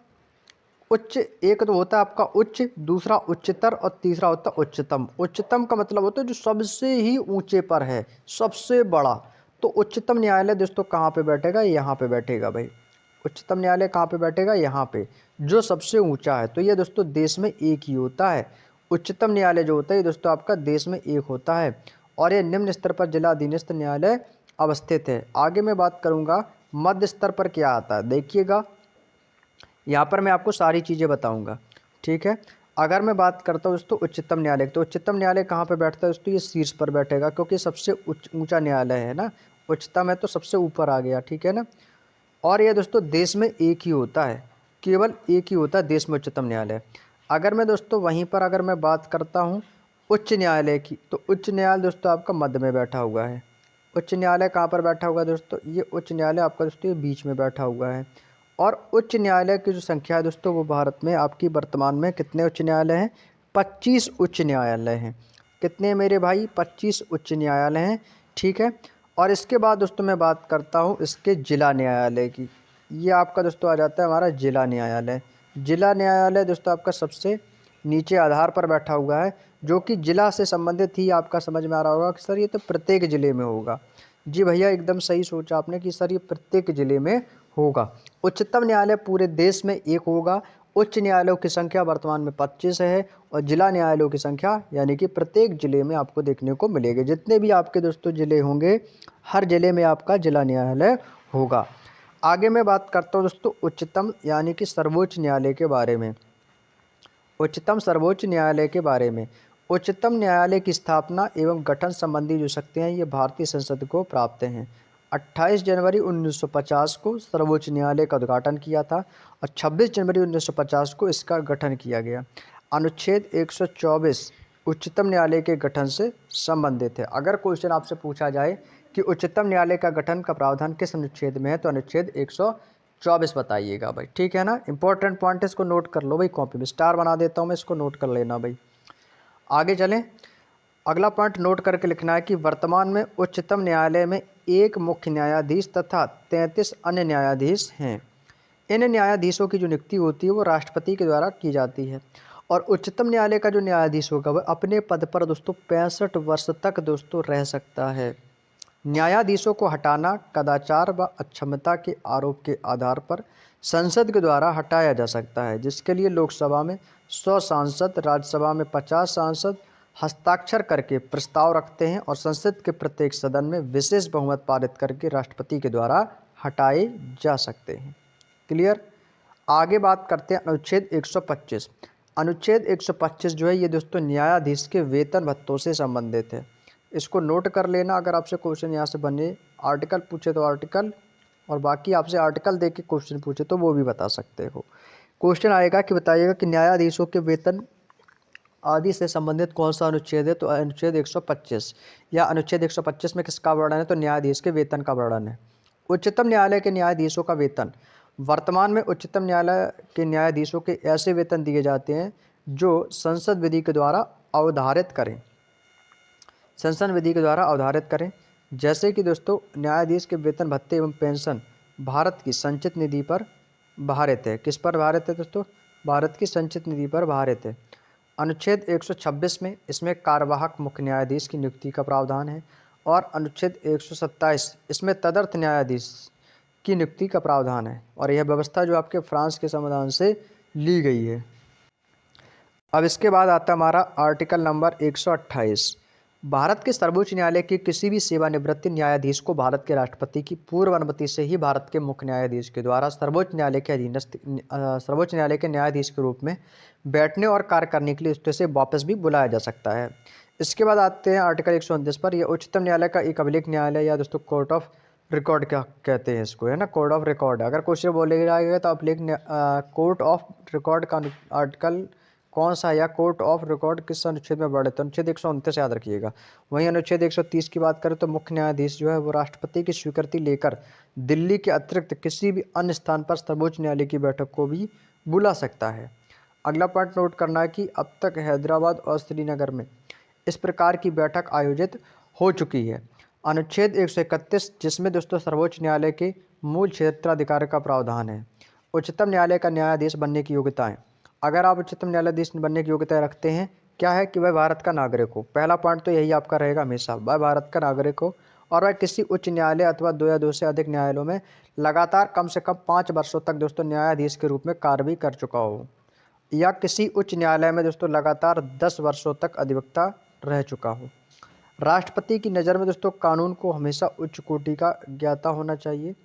उच्च एक तो होता है आपका उच्च, दूसरा उच्चतर और तीसरा होता है उच्चतम। उच्चतम का मतलब होता है जो सबसे ही ऊंचे पर है, सबसे बड़ा। तो उच्चतम न्यायालय दोस्तों कहाँ पे बैठेगा? यहाँ पे बैठेगा भाई। उच्चतम न्यायालय कहाँ पे बैठेगा? यहाँ पे, जो सबसे ऊंचा है। तो ये दोस्तों देश में एक ही होता है। उच्चतम न्यायालय जो होता है ये दोस्तों आपका देश में एक होता है, और ये निम्न स्तर पर जिला अधीनस्थ न्यायालय अवस्थित है। आगे मैं बात करूँगा मध्य स्तर पर क्या आता है, देखिएगा यहाँ पर मैं आपको सारी चीज़ें बताऊंगा, ठीक है। अगर मैं बात करता हूँ दोस्तों उच्चतम न्यायालय, तो उच्चतम न्यायालय कहाँ पे बैठता है दोस्तों? ये शीर्ष पर बैठेगा, क्योंकि सबसे ऊंचा न्यायालय है ना। उच्चतम है तो सबसे ऊपर आ गया, ठीक है ना। और यह दोस्तों देश में एक ही होता है, केवल एक ही होता है देश में उच्चतम न्यायालय। अगर मैं दोस्तों वहीं पर अगर मैं बात करता हूँ उच्च न्यायालय की, तो उच्च न्यायालय दोस्तों आपका मध्य में बैठा हुआ है। उच्च न्यायालय कहाँ पर बैठा हुआ है दोस्तों? ये उच्च न्यायालय आपका दोस्तों ये बीच में बैठा हुआ है। और उच्च न्यायालय की जो संख्या है दोस्तों वो भारत में आपकी वर्तमान में कितने उच्च न्यायालय हैं? 25 उच्च न्यायालय हैं। कितने मेरे भाई? 25 उच्च न्यायालय हैं, ठीक है। और इसके बाद दोस्तों मैं बात करता हूँ इसके जिला न्यायालय की। ये आपका दोस्तों आ जाता है हमारा जिला न्यायालय। जिला न्यायालय दोस्तों आपका सबसे नीचे आधार पर बैठा हुआ है, जो कि जिला से संबंधित ही आपका समझ में आ रहा होगा कि सर ये तो प्रत्येक जिले में होगा। जी भैया एकदम सही सोचा आपने कि सर ये प्रत्येक जिले में होगा। उच्चतम न्यायालय पूरे देश में एक होगा। उच्च न्यायालयों की संख्या वर्तमान में 25 है, और जिला न्यायालयों की संख्या यानी कि प्रत्येक जिले में आपको देखने को मिलेगी। जितने भी आपके दोस्तों जिले होंगे, हर जिले में आपका जिला न्यायालय होगा। आगे मैं बात करता हूँ दोस्तों उच्चतम यानी कि सर्वोच्च न्यायालय के बारे में। उच्चतम सर्वोच्च न्यायालय के बारे में। उच्चतम न्यायालय की स्थापना एवं गठन संबंधी जो शक्तियाँ हैं ये भारतीय संसद को प्राप्त हैं। 28 जनवरी 1950 को सर्वोच्च न्यायालय का उद्घाटन किया था, और 26 जनवरी 1950 को इसका गठन किया गया। अनुच्छेद 124 उच्चतम न्यायालय के गठन से संबंधित है। अगर क्वेश्चन आपसे पूछा जाए कि उच्चतम न्यायालय का गठन का प्रावधान किस अनुच्छेद में है, तो अनुच्छेद 124 बताइएगा भाई, ठीक है ना। इंपॉर्टेंट पॉइंट इसको नोट कर लो भाई, कॉपी में स्टार बना देता हूँ मैं, इसको नोट कर लेना भाई। आगे चलें, अगला पॉइंट नोट करके लिखना है कि वर्तमान में उच्चतम न्यायालय में एक मुख्य न्यायाधीश तथा 33 अन्य न्यायाधीश हैं। इन न्यायाधीशों की जो नियुक्ति होती है वो राष्ट्रपति के द्वारा की जाती है। और उच्चतम न्यायालय का जो न्यायाधीश होगा वह अपने पद पर दोस्तों 65 वर्ष तक दोस्तों रह सकता है। न्यायाधीशों को हटाना कदाचार व अक्षमता के आरोप के आधार पर संसद के द्वारा हटाया जा सकता है, जिसके लिए लोकसभा में 100 सांसद, राज्यसभा में 50 सांसद हस्ताक्षर करके प्रस्ताव रखते हैं, और संसद के प्रत्येक सदन में विशेष बहुमत पारित करके राष्ट्रपति के द्वारा हटाए जा सकते हैं। क्लियर। आगे बात करते हैं अनुच्छेद 125। अनुच्छेद 125 जो है ये दोस्तों न्यायाधीश के वेतन भत्तों से संबंधित है। इसको नोट कर लेना, अगर आपसे क्वेश्चन यहाँ से बने, आर्टिकल पूछे तो आर्टिकल, और बाकी आपसे आर्टिकल दे के क्वेश्चन पूछे तो वो भी बता सकते हो। क्वेश्चन आएगा कि बताइएगा कि न्यायाधीशों के वेतन आदि से संबंधित कौन सा अनुच्छेद है, तो अनुच्छेद 125। या अनुच्छेद 125 में किसका वर्णन है, तो न्यायाधीश के वेतन का वर्णन है। उच्चतम न्यायालय के न्यायाधीशों का वेतन। वर्तमान में उच्चतम न्यायालय के न्यायाधीशों के ऐसे वेतन दिए जाते हैं जो संसद विधि के द्वारा अवधारित करें, संसद विधि के द्वारा अवधारित करें। जैसे कि दोस्तों न्यायाधीश के वेतन भत्ते एवं पेंशन भारत की संचित निधि पर भारित है। किस पर भारित है दोस्तों? भारत की संचित निधि पर भारित है। अनुच्छेद 126 में इसमें कार्यवाहक मुख्य न्यायाधीश की नियुक्ति का प्रावधान है, और अनुच्छेद 127 इसमें तदर्थ न्यायाधीश की नियुक्ति का प्रावधान है। और यह व्यवस्था जो आपके फ्रांस के संविधान से ली गई है। अब इसके बाद आता है हमारा आर्टिकल नंबर 128। भारत के सर्वोच्च न्यायालय के किसी भी सेवानिवृत्त न्यायाधीश को भारत के राष्ट्रपति की पूर्व अनुमति से ही भारत के मुख्य न्यायाधीश के द्वारा सर्वोच्च न्यायालय के अधीनस्थ सर्वोच्च न्यायालय के न्यायाधीश के रूप में बैठने और कार्य करने के लिए उससे से वापस भी बुलाया जा सकता है। इसके बाद आते हैं आर्टिकल 129 पर। यह उच्चतम न्यायालय का एक अभिलेख न्यायालय या दोस्तों कोर्ट ऑफ रिकॉर्ड क्या कहते हैं इसको, है ना, कोर्ट ऑफ रिकॉर्ड। अगर क्वेश्चन बोले जाएगा तो अभिलेख कोर्ट ऑफ रिकॉर्ड का आर्टिकल कौन सा, या कोर्ट ऑफ रिकॉर्ड किस अनुच्छेद में बढ़े, तो अनुच्छेद 129 याद रखिएगा। वहीं अनुच्छेद 130 की बात करें तो मुख्य न्यायाधीश जो है वो राष्ट्रपति की स्वीकृति लेकर दिल्ली के अतिरिक्त किसी भी अन्य स्थान पर सर्वोच्च न्यायालय की बैठक को भी बुला सकता है। अगला पॉइंट नोट करना है कि अब तक हैदराबाद और श्रीनगर में इस प्रकार की बैठक आयोजित हो चुकी है। अनुच्छेद 131 जिसमें दोस्तों सर्वोच्च न्यायालय के मूल क्षेत्राधिकार का प्रावधान है। उच्चतम न्यायालय का न्यायाधीश बनने की योग्यताएं। अगर आप उच्चतम न्यायाधीश बनने की योग्यता रखते हैं, क्या है कि वह भारत का नागरिक हो। पहला पॉइंट तो यही आपका रहेगा हमेशा, वह भारत का नागरिक हो और वह किसी उच्च न्यायालय अथवा दो या दो से अधिक न्यायालयों में लगातार कम से कम 5 वर्षों तक दोस्तों न्यायाधीश के रूप में कार्य भी कर चुका हो, या किसी उच्च न्यायालय में दोस्तों लगातार 10 वर्षों तक अधिवक्ता रह चुका हो। राष्ट्रपति की नज़र में दोस्तों कानून को हमेशा उच्च कोटि का ज्ञाता होना चाहिए।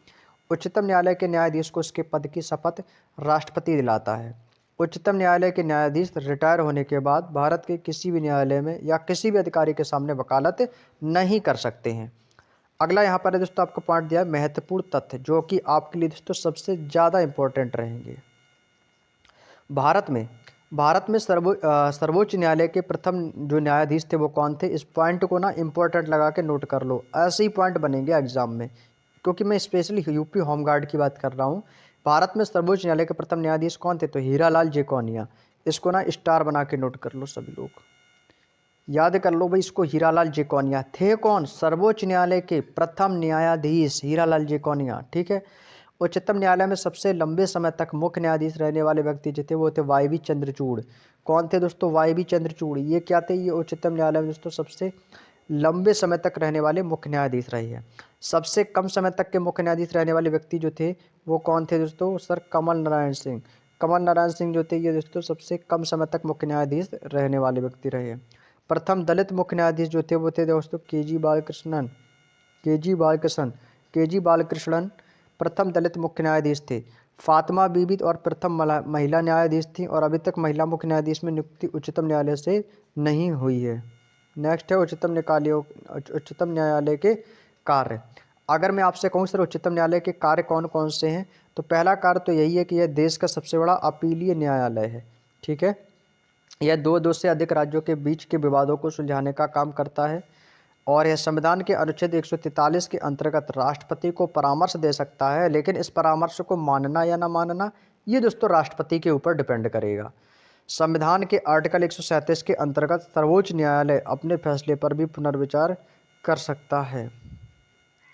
उच्चतम न्यायालय के न्यायाधीश को उसके पद की शपथ राष्ट्रपति दिलाता है। उच्चतम न्यायालय के न्यायाधीश रिटायर होने के बाद भारत के किसी भी न्यायालय में या किसी भी अधिकारी के सामने वकालत नहीं कर सकते हैं। अगला यहाँ पर है दोस्तों आपको पॉइंट दिया है महत्वपूर्ण तथ्य, जो कि आपके लिए दोस्तों सबसे ज़्यादा इंपॉर्टेंट रहेंगे। भारत में सर्वोच्च न्यायालय के प्रथम जो न्यायाधीश थे वो कौन थे। इस पॉइंट को ना इंपॉर्टेंट लगा के नोट कर लो, ऐसे ही पॉइंट बनेंगे एग्जाम में, क्योंकि मैं स्पेशली यूपी होमगार्ड की बात कर रहा हूँ। भारत में सर्वोच्च न्यायालय के प्रथम न्यायाधीश कौन थे, तो हीरालाल जेकोनिया। इसको ना स्टार बना के नोट कर लो सभी लोग, याद कर लो भाई इसको। हीरालाल जेकोनिया थे कौन, सर्वोच्च न्यायालय के प्रथम न्यायाधीश हीरालाल जेकोनिया, ठीक है। उच्चतम न्यायालय में सबसे लंबे समय तक मुख्य न्यायाधीश रहने वाले व्यक्ति जो थे वो थे वाई बी चंद्रचूड़। कौन थे दोस्तों, वाई बी चंद्रचूड़। ये क्या थे, ये उच्चतम न्यायालय में दोस्तों सबसे लंबे समय तक रहने वाले मुख्य न्यायाधीश रहे हैं। सबसे कम समय तक के मुख्य न्यायाधीश रहने वाले व्यक्ति जो थे वो कौन थे दोस्तों, सर कमल नारायण सिंह। कमल नारायण सिंह जो थे ये दोस्तों सबसे कम समय तक मुख्य न्यायाधीश रहने वाले व्यक्ति रहे हैं। प्रथम दलित मुख्य न्यायाधीश जो थे वो थे दोस्तों के जी बालकृष्णन प्रथम दलित मुख्य न्यायाधीश थे। फातिमा बीबी और प्रथम महिला न्यायाधीश थी, और अभी तक महिला मुख्य न्यायाधीश में नियुक्ति उच्चतम न्यायालय से नहीं हुई है। नेक्स्ट है उच्चतम न्यायालय के कार्य। अगर मैं आपसे कहूँ सर उच्चतम न्यायालय के कार्य कौन कौन से हैं, तो पहला कार्य तो यही है कि यह देश का सबसे बड़ा अपीलीय न्यायालय है, ठीक है। यह दो से अधिक राज्यों के बीच के विवादों को सुलझाने का काम करता है, और यह संविधान के अनुच्छेद 143 के अंतर्गत राष्ट्रपति को परामर्श दे सकता है, लेकिन इस परामर्श को मानना या ना मानना ये दोस्तों राष्ट्रपति के ऊपर डिपेंड करेगा। संविधान के आर्टिकल 137 के अंतर्गत सर्वोच्च न्यायालय अपने फैसले पर भी पुनर्विचार कर सकता है।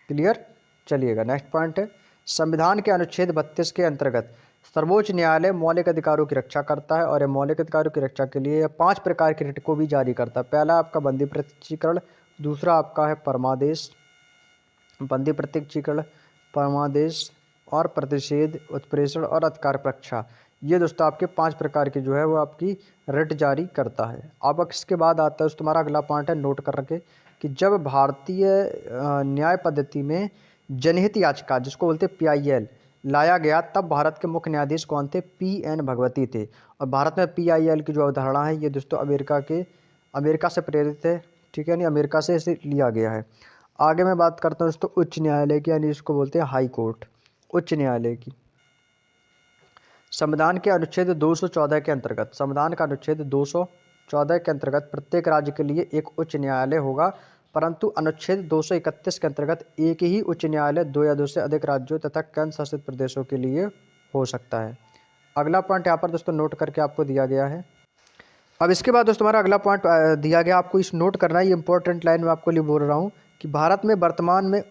क्लियर, चलिएगा नेक्स्ट पॉइंट है संविधान के अनुच्छेद 32 के अंतर्गत सर्वोच्च न्यायालय मौलिक अधिकारों की रक्षा करता है, और यह मौलिक अधिकारों की रक्षा के लिए यह 5 प्रकार के रिट को भी जारी करता है। पहला आपका बंदी प्रत्यक्षीकरण, दूसरा आपका है परमादेश, बंदी प्रत्यक्षीकरण, परमादेश और प्रतिषेध, उत्प्रेषण और अधिकार रक्षा। ये दोस्तों आपके 5 प्रकार के जो है वो आपकी रिट जारी करता है। अब इसके बाद आता है तुम्हारा अगला पॉइंट है, नोट कर रखे कि जब भारतीय न्याय पद्धति में जनहित याचिका जिसको बोलते हैं PIL लाया गया, तब भारत के मुख्य न्यायाधीश कौन थे, PN भगवती थे। और भारत में PIL की जो अवधारणा है ये दोस्तों अमेरिका से प्रेरित है, ठीक है, नहीं अमेरिका से इसे लिया गया है। आगे मैं बात करता हूँ दोस्तों उच्च न्यायालय की, यानी इसको बोलते हैं हाई कोर्ट। उच्च न्यायालय की संविधान के अनुच्छेद 214 के अंतर्गत प्रत्येक राज्य के लिए एक उच्च न्यायालय होगा, परंतु अनुच्छेद 231 के अंतर्गत एक ही उच्च न्यायालय 2 या 2 से अधिक राज्यों तथा केंद्र शासित प्रदेशों के लिए हो सकता है। अगला पॉइंट यहाँ पर दोस्तों नोट करके आपको दिया गया है। अब इसके बाद दोस्तों हमारा अगला पॉइंट दिया गया, आपको इस नोट करना है, ये इंपॉर्टेंट लाइन में आपको लिए बोल रहा हूँ कि भारत में वर्तमान में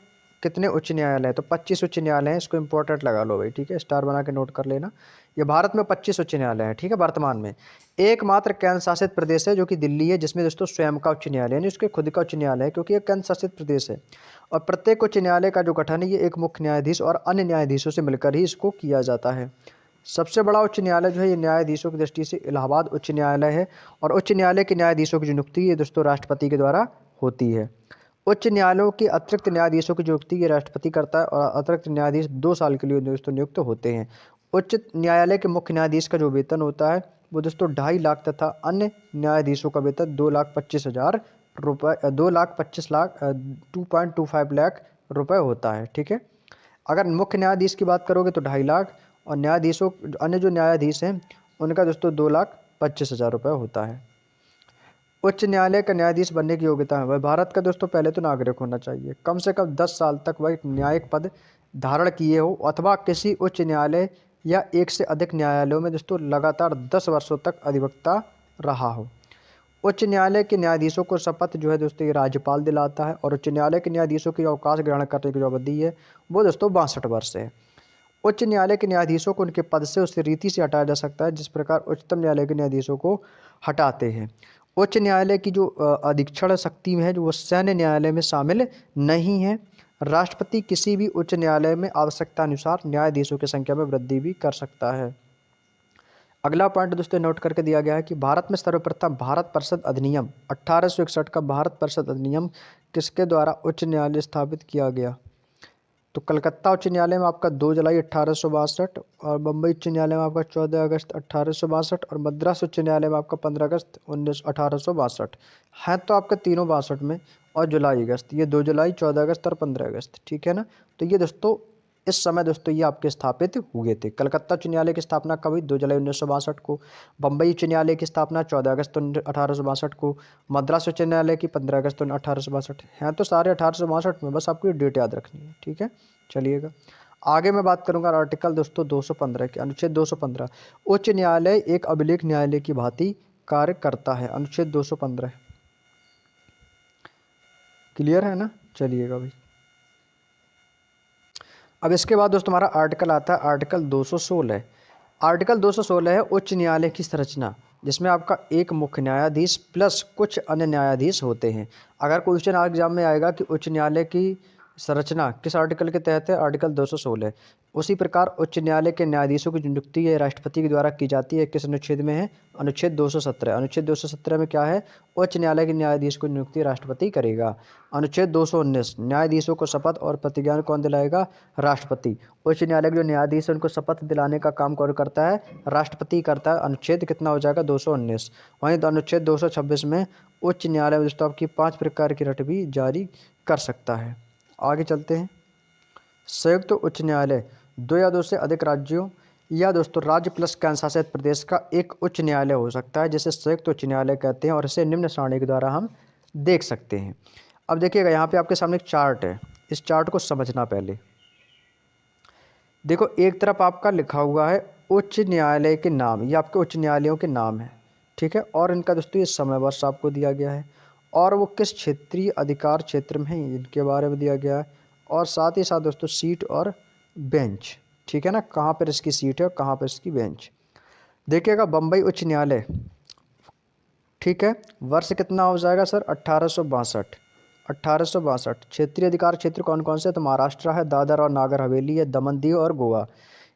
कितने उच्च न्यायालय हैं, तो 25 उच्च न्यायालय हैं। इसको इंपॉर्टेंट लगा लो भाई, ठीक है, स्टार बना के नोट कर लेना। ये भारत में 25 उच्च न्यायालय हैं, ठीक है। वर्तमान में एकमात्र केंद्र शासित प्रदेश है जो कि दिल्ली है, जिसमें दोस्तों स्वयं का उच्च न्यायालय यानी उसके खुद का उच्च न्यायालय है, क्योंकि ये केंद्र शासित प्रदेश है। और प्रत्येक उच्च न्यायालय का जो गठन है ये एक मुख्य न्यायाधीश और अन्य न्यायाधीशों से मिलकर ही इसको किया जाता है। सबसे बड़ा उच्च न्यायालय जो है ये न्यायाधीशों की दृष्टि से इलाहाबाद उच्च न्यायालय है, और उच्च न्यायालय के न्यायाधीशों की जो नियुक्ति है दोस्तों राष्ट्रपति के द्वारा होती है। उच्च न्यायालयों के अतिरिक्त न्यायाधीशों की नियुक्ति ये राष्ट्रपति करता है, और अतिरिक्त न्यायाधीश 2 साल के लिए दोस्तों नियुक्त होते हैं। उच्च न्यायालय के मुख्य न्यायाधीश का जो वेतन होता है वो दोस्तों 2.5 लाख तथा अन्य न्यायाधीशों का वेतन 2,25,000 रुपये 2.25 लाख रुपये होता है, ठीक है। अगर मुख्य न्यायाधीश की बात करोगे तो 2.5 लाख, और न्यायाधीशों अन्य जो न्यायाधीश हैं उनका दोस्तों 2,25,000 रुपये होता है। उच्च न्यायालय का न्यायाधीश बनने की योग्यता है, वह भारत का दोस्तों पहले तो नागरिक होना चाहिए, कम से कम 10 साल तक वह न्यायिक पद धारण किए हो, अथवा किसी उच्च न्यायालय या एक से अधिक न्यायालयों में दोस्तों लगातार 10 वर्षों तक अधिवक्ता रहा हो। उच्च न्यायालय के न्यायाधीशों को शपथ जो है दोस्तों ये राज्यपाल दिलाता है, और उच्च न्यायालय के न्यायाधीशों की अवकाश ग्रहण करने की जो अवधि है वो दोस्तों 62 वर्ष है। उच्च न्यायालय के न्यायाधीशों को उनके पद से उस रीति से हटाया जा सकता है जिस प्रकार उच्चतम न्यायालय के न्यायाधीशों को हटाते हैं। उच्च न्यायालय की जो अधीक्षण शक्ति में है जो वो सैन्य न्यायालय में शामिल नहीं है। राष्ट्रपति किसी भी उच्च न्यायालय में आवश्यकता अनुसार न्यायाधीशों की संख्या में वृद्धि भी कर सकता है। अगला पॉइंट दोस्तों नोट करके दिया गया है कि भारत में सर्वप्रथम भारत परिषद अधिनियम 1861 का भारत परिषद अधिनियम किसके द्वारा उच्च न्यायालय स्थापित किया गया? तो कलकत्ता उच्च न्यायालय में आपका 2 जुलाई 1862 और बम्बई उच्च न्यायालय में आपका 14 अगस्त 1862 और मद्रास उच्च न्यायालय में आपका 15 अगस्त 1862 है। तो आपका तीनों 62 में और जुलाई अगस्त, ये 2 जुलाई 14 अगस्त और 15 अगस्त, ठीक है ना। तो ये दोस्तों इस समय दोस्तों ये आपके स्थापित हुए थे। कलकत्ता उच्च न्यायालय की स्थापना कभी 2 जुलाई 1962 को, बम्बई उच्च न्यायालय की स्थापना 14 अगस्त 1862 को, मद्रास उच्च न्यायालय की 15 अगस्त 1862 हैं। तो सारे 1862 में, बस आपको ये डेट याद रखनी है, ठीक है। चलिएगा आगे मैं बात करूंगा आर्टिकल दोस्तों 215 के, अनुच्छेद 215 उच्च न्यायालय एक अभिलेख न्यायालय की भांति कार्य करता है। अनुच्छेद 215 क्लियर है ना। चलिएगा भाई, अब इसके बाद दोस्तों हमारा आर्टिकल आता है आर्टिकल 216। आर्टिकल 216 है उच्च न्यायालय की संरचना, जिसमें आपका एक मुख्य न्यायाधीश प्लस कुछ अन्य न्यायाधीश होते हैं। अगर क्वेश्चन एग्जाम में आएगा कि उच्च न्यायालय की संरचना किस आर्टिकल के तहत है, आर्टिकल 216। उसी प्रकार उच्च न्यायालय के न्यायाधीशों की नियुक्ति है राष्ट्रपति के द्वारा की जाती है। किस अनुच्छेद में है? अनुच्छेद 217। अनुच्छेद 217 में क्या है? उच्च न्यायालय के न्यायाधीश को नियुक्ति राष्ट्रपति करेगा। अनुच्छेद 219 न्यायाधीशों को शपथ और प्रतिज्ञा कौन दिलाएगा? राष्ट्रपति। उच्च न्यायालय के जो न्यायाधीश है उनको शपथ दिलाने का काम कौन करता है? राष्ट्रपति करता है। अनुच्छेद कितना हो जाएगा? 219। वहीं अनुच्छेद 226 में उच्च न्यायालय दोस्तों आपकी 5 प्रकार की रिट भी जारी कर सकता है। आगे चलते हैं। संयुक्त उच्च न्यायालय 2 या 2 से अधिक राज्यों या दोस्तों राज्य प्लस केंद्र शासित प्रदेश का एक उच्च न्यायालय हो सकता है, जिसे संयुक्त उच्च न्यायालय कहते हैं और इसे निम्न सारणी के द्वारा हम देख सकते हैं। अब देखिएगा यहाँ पे आपके सामने एक चार्ट है, इस चार्ट को समझना पहले। देखो एक तरफ आपका लिखा हुआ है उच्च न्यायालय के नाम, ये आपके उच्च न्यायालयों के नाम है, ठीक है। और इनका दोस्तों ये समय वर्ष आपको दिया गया है और वो किस क्षेत्रीय अधिकार क्षेत्र में है इनके बारे में दिया गया है, और साथ ही साथ दोस्तों सीट और बेंच, ठीक है ना, कहाँ पर इसकी सीट है और कहाँ पर इसकी बेंच। देखिएगा बम्बई उच्च न्यायालय, ठीक है, वर्ष कितना हो जाएगा सर? 1862। 1862। क्षेत्रीय अधिकार क्षेत्र कौन कौन से? तो महाराष्ट्र है, दादर और नागर हवेली है, दमन दीव और गोवा।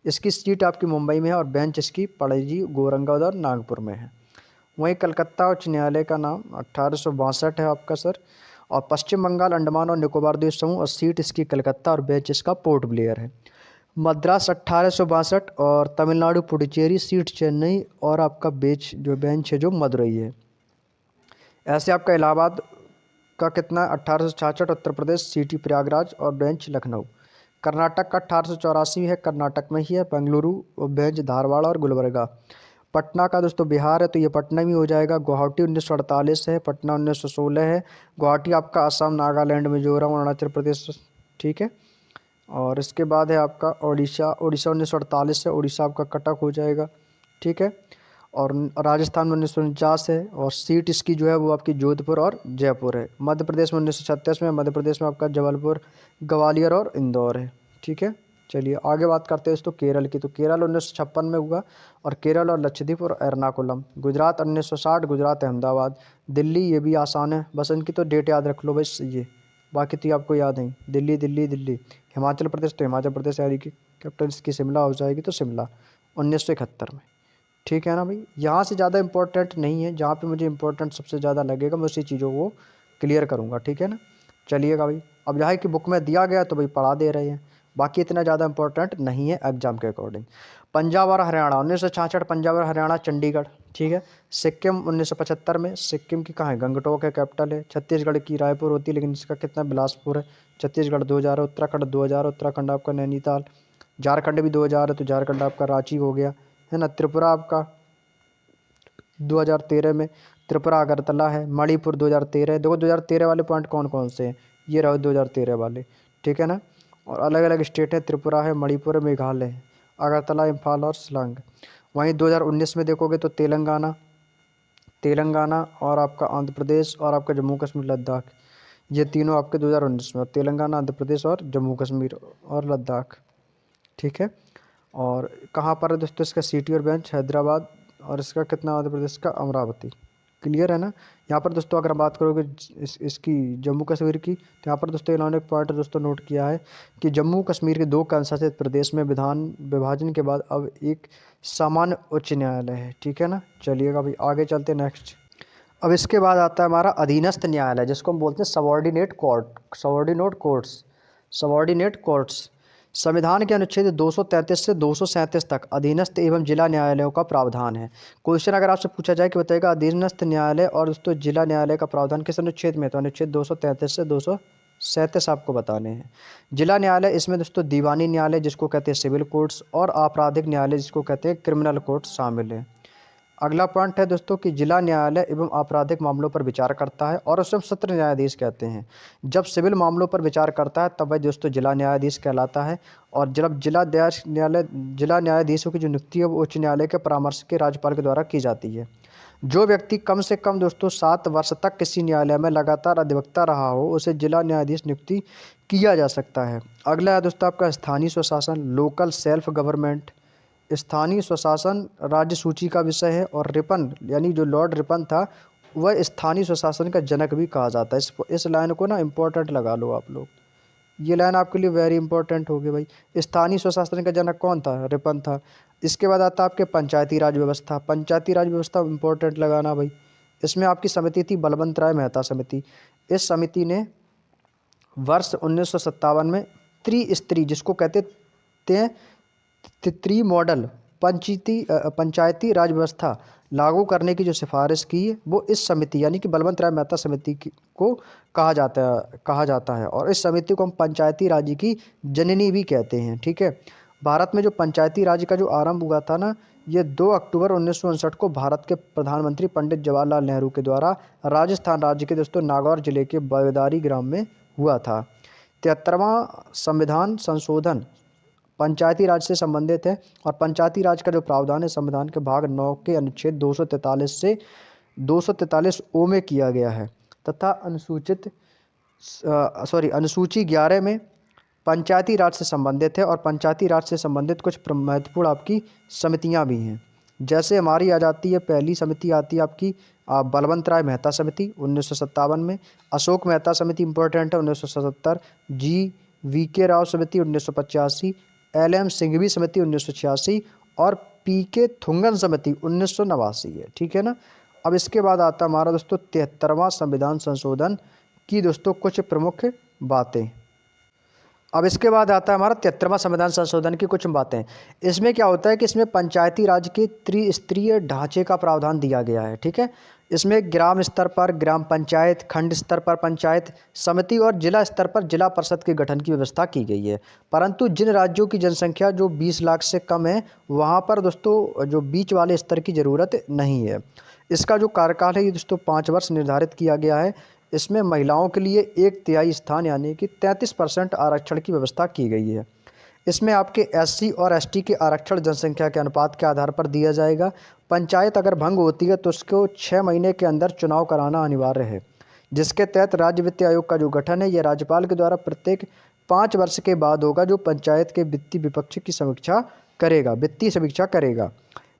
इसकी सीट आपकी मुंबई में है और बेंच इसकी पणजी, गोरंगावद और नागपुर में है। वहीं कलकत्ता उच्च न्यायालय का नाम 1862 है आपका सर, और पश्चिम बंगाल, अंडमान और निकोबार द्वीप समूह, और सीट इसकी कलकत्ता और बेंच इसका पोर्ट ब्लेयर है। मद्रास 1862 और तमिलनाडु पुडुचेरी, सीट चेन्नई और आपका बेंच है जो मदुरई है। ऐसे आपका इलाहाबाद का कितना? 1866। उत्तर प्रदेश सिटी प्रयागराज और बेंच लखनऊ। कर्नाटक का 1884 है, कर्नाटक में ही है, बेंगलुरु बेंच धारवाड़ और गुलबर्गा। पटना का दोस्तों बिहार है तो ये पटना में हो जाएगा। गुवाहाटी 1948 है, पटना 1916 है। गुवाहाटी आपका असम, नागालैंड, मिजोरम, अरुणाचल प्रदेश, ठीक है। और इसके बाद है आपका उड़ीसा, उड़ीसा 1948 है, उड़ीसा आपका कटक हो जाएगा, ठीक है। और राजस्थान में 1949 है और सीट इसकी जो है वो आपकी जोधपुर और जयपुर है। मध्य प्रदेश में 1936 में, मध्य प्रदेश में आपका जबलपुर, ग्वालियर और इंदौर है, ठीक है। चलिए आगे बात करते हैं दोस्तों केरल की। तो केरल 1956 में हुआ, और केरल और लक्षद्वीप और एर्नाकुलम। गुजरात 1960, गुजरात अहमदाबाद। दिल्ली, ये भी आसान है, बस इनकी तो डेट याद रख लो बस, ये बाकी तो आपको याद नहीं। दिल्ली दिल्ली दिल्ली। हिमाचल प्रदेश तो हिमाचल प्रदेश, यानी कि कैपिटल इसकी शिमला हो जाएगी, तो शिमला 1971 में, ठीक है ना भाई। यहाँ से ज़्यादा इंपॉर्टेंट नहीं है, जहाँ पे मुझे इंपॉर्टेंट सबसे ज़्यादा लगेगा मैं उसी चीज़ों को क्लियर करूँगा, ठीक है ना। चलिएगा भाई, अब यहाँ की बुक में दिया गया तो भाई पढ़ा दे रहे हैं, बाकी इतना ज़्यादा इंपॉर्टेंट नहीं है एग्जाम के अकॉर्डिंग। पंजाब और हरियाणा 1966, पंजाब और हरियाणा चंडीगढ़, ठीक है। सिक्किम 1975 में, सिक्किम की कहाँ है? गंगटोक है, कैपिटल है। छत्तीसगढ़ की रायपुर होती है, लेकिन इसका कितना? बिलासपुर है। छत्तीसगढ़ 2000 है। उत्तराखंड 2000, उत्तराखंड आपका नैनीताल। झारखंड भी 2000 है, तो झारखंड आपका रांची हो गया, है ना। त्रिपुरा आपका 2013 में, त्रिपुरा अगरतला है। मणिपुर 2013 है। देखो 2013 वाले पॉइंट कौन कौन से हैं, ये रहो 2013 वाले, ठीक है ना। और अलग अलग स्टेट है, त्रिपुरा है, मणिपुर है, मेघालय है, अगरतला, इम्फाल और शिलांग। वहीं 2019 में देखोगे तो तेलंगाना, तेलंगाना और आपका आंध्र प्रदेश और आपका जम्मू कश्मीर, लद्दाख, ये तीनों आपके 2019 में, तेलंगाना, आंध्र प्रदेश और जम्मू कश्मीर और लद्दाख, ठीक है। और कहाँ पर है दोस्तों इसका सिटी और बेंच? हैदराबाद। और इसका कितना मध्य प्रदेश का? अमरावती। क्लियर है ना। यहाँ पर दोस्तों अगर हम बात करोगे इसकी जम्मू कश्मीर की, तो यहाँ पर दोस्तों इन्होंने एक पॉइंट दोस्तों नोट किया है कि जम्मू कश्मीर के 2 केंद्रशासित प्रदेश में विधान विभाजन के बाद अब एक सामान्य उच्च न्यायालय है। ठीक है ना। चलिएगा भाई आगे चलते हैं नेक्स्ट। अब इसके बाद आता है हमारा अधीनस्थ न्यायालय, जिसको हम बोलते हैं सबॉर्डिनेट कोर्ट, सबॉर्डिनेट कोर्ट्स। संविधान के अनुच्छेद 233 से 237 तक अधीनस्थ एवं जिला न्यायालयों का प्रावधान है। क्वेश्चन अगर आपसे पूछा जाए कि बताएगा अधीनस्थ न्यायालय और दोस्तों जिला न्यायालय का प्रावधान किस अनुच्छेद में, तो अनुच्छेद 233 से 237 आपको बताने हैं। जिला न्यायालय इसमें दोस्तों दीवानी न्यायालय जिसको कहते हैं सिविल कोर्ट्स, और आपराधिक न्यायालय जिसको कहते हैं क्रिमिनल कोर्ट्स शामिल है। अगला पॉइंट है दोस्तों कि जिला न्यायालय एवं आपराधिक मामलों पर विचार करता है और उसे हम सत्र न्यायाधीश कहते हैं। जब सिविल मामलों पर विचार करता है तब वह दोस्तों जिला न्यायाधीश कहलाता है। और जब जिला न्यायाधीशों की जो नियुक्ति है वो उच्च न्यायालय के परामर्श के राज्यपाल के द्वारा की जाती है। जो व्यक्ति कम से कम दोस्तों 7 वर्ष तक किसी न्यायालय में लगातार अधिवक्ता रहा हो उसे जिला न्यायाधीश नियुक्ति किया जा सकता है। अगला है दोस्तों आपका स्थानीय स्वशासन, लोकल सेल्फ गवर्नमेंट। स्थानीय स्वशासन राज्य सूची का विषय है, और रिपन यानी जो लॉर्ड रिपन था वह स्थानीय स्वशासन का जनक भी कहा जाता है। इस लाइन को ना इम्पोर्टेंट लगा लो आप लोग, ये लाइन आपके लिए वेरी इंपॉर्टेंट होगी भाई। स्थानीय स्वशासन का जनक कौन था? रिपन था। इसके बाद आता है आपके पंचायती राज व्यवस्था। पंचायती राज व्यवस्था इंपॉर्टेंट लगाना भाई। इसमें आपकी समिति थी बलवंत राय मेहता समिति। इस समिति ने वर्ष 1957 में त्रिस्तरीय जिसको कहते हैं त्रि मॉडल पंचायती राज व्यवस्था लागू करने की जो सिफारिश की है वो इस समिति यानी कि बलवंत राय मेहता समिति को कहा जाता है। और इस समिति को हम पंचायती राज की जननी भी कहते हैं। ठीक है। भारत में जो पंचायती राज का जो आरंभ हुआ था ना, ये 2 अक्टूबर 1959 को भारत के प्रधानमंत्री पंडित जवाहरलाल नेहरू के द्वारा राजस्थान राज्य के दोस्तों नागौर जिले के बगदारी ग्राम में हुआ था। 73वां संविधान संशोधन पंचायती राज से संबंधित है, और पंचायती राज का जो प्रावधान है संविधान के भाग 9 के अनुच्छेद 243 से 243 ओ में किया गया है, तथा अनुसूची 11 में पंचायती राज से संबंधित है। और पंचायती राज से संबंधित कुछ महत्वपूर्ण आपकी समितियां भी हैं। जैसे हमारी आ जाती है, पहली समिति आती है आपकी बलवंत राय मेहता समिति 1957 में। अशोक मेहता समिति इंपॉर्टेंट है 1977। GVK राव समिति 1985। LM सिंघवी समिति 1986 और PK थुंगन समिति 1989 है। ठीक है ना। अब इसके बाद आता है हमारा दोस्तों 73वां संविधान संशोधन की दोस्तों कुछ प्रमुख बातें। अब इसके बाद आता है हमारा 73वां संविधान संशोधन की कुछ बातें। इसमें क्या होता है कि इसमें पंचायती राज के त्रिस्तरीय ढांचे का प्रावधान दिया गया है। ठीक है। इसमें ग्राम स्तर पर ग्राम पंचायत, खंड स्तर पर पंचायत समिति और जिला स्तर पर जिला परिषद के गठन की व्यवस्था की गई है। परंतु जिन राज्यों की जनसंख्या जो 20 लाख से कम है वहाँ पर दोस्तों जो बीच वाले स्तर की ज़रूरत नहीं है। इसका जो कार्यकाल है ये दोस्तों 5 वर्ष निर्धारित किया गया है। इसमें महिलाओं के लिए 1/3 स्थान यानी कि 33% आरक्षण की व्यवस्था की गई है। इसमें आपके SC और ST के आरक्षण जनसंख्या के अनुपात के आधार पर दिया जाएगा। पंचायत अगर भंग होती है तो उसको 6 महीने के अंदर चुनाव कराना अनिवार्य है, जिसके तहत राज्य वित्त आयोग का जो गठन है यह राज्यपाल के द्वारा प्रत्येक 5 वर्ष के बाद होगा, जो पंचायत के वित्तीय विपक्ष की वित्तीय समीक्षा करेगा।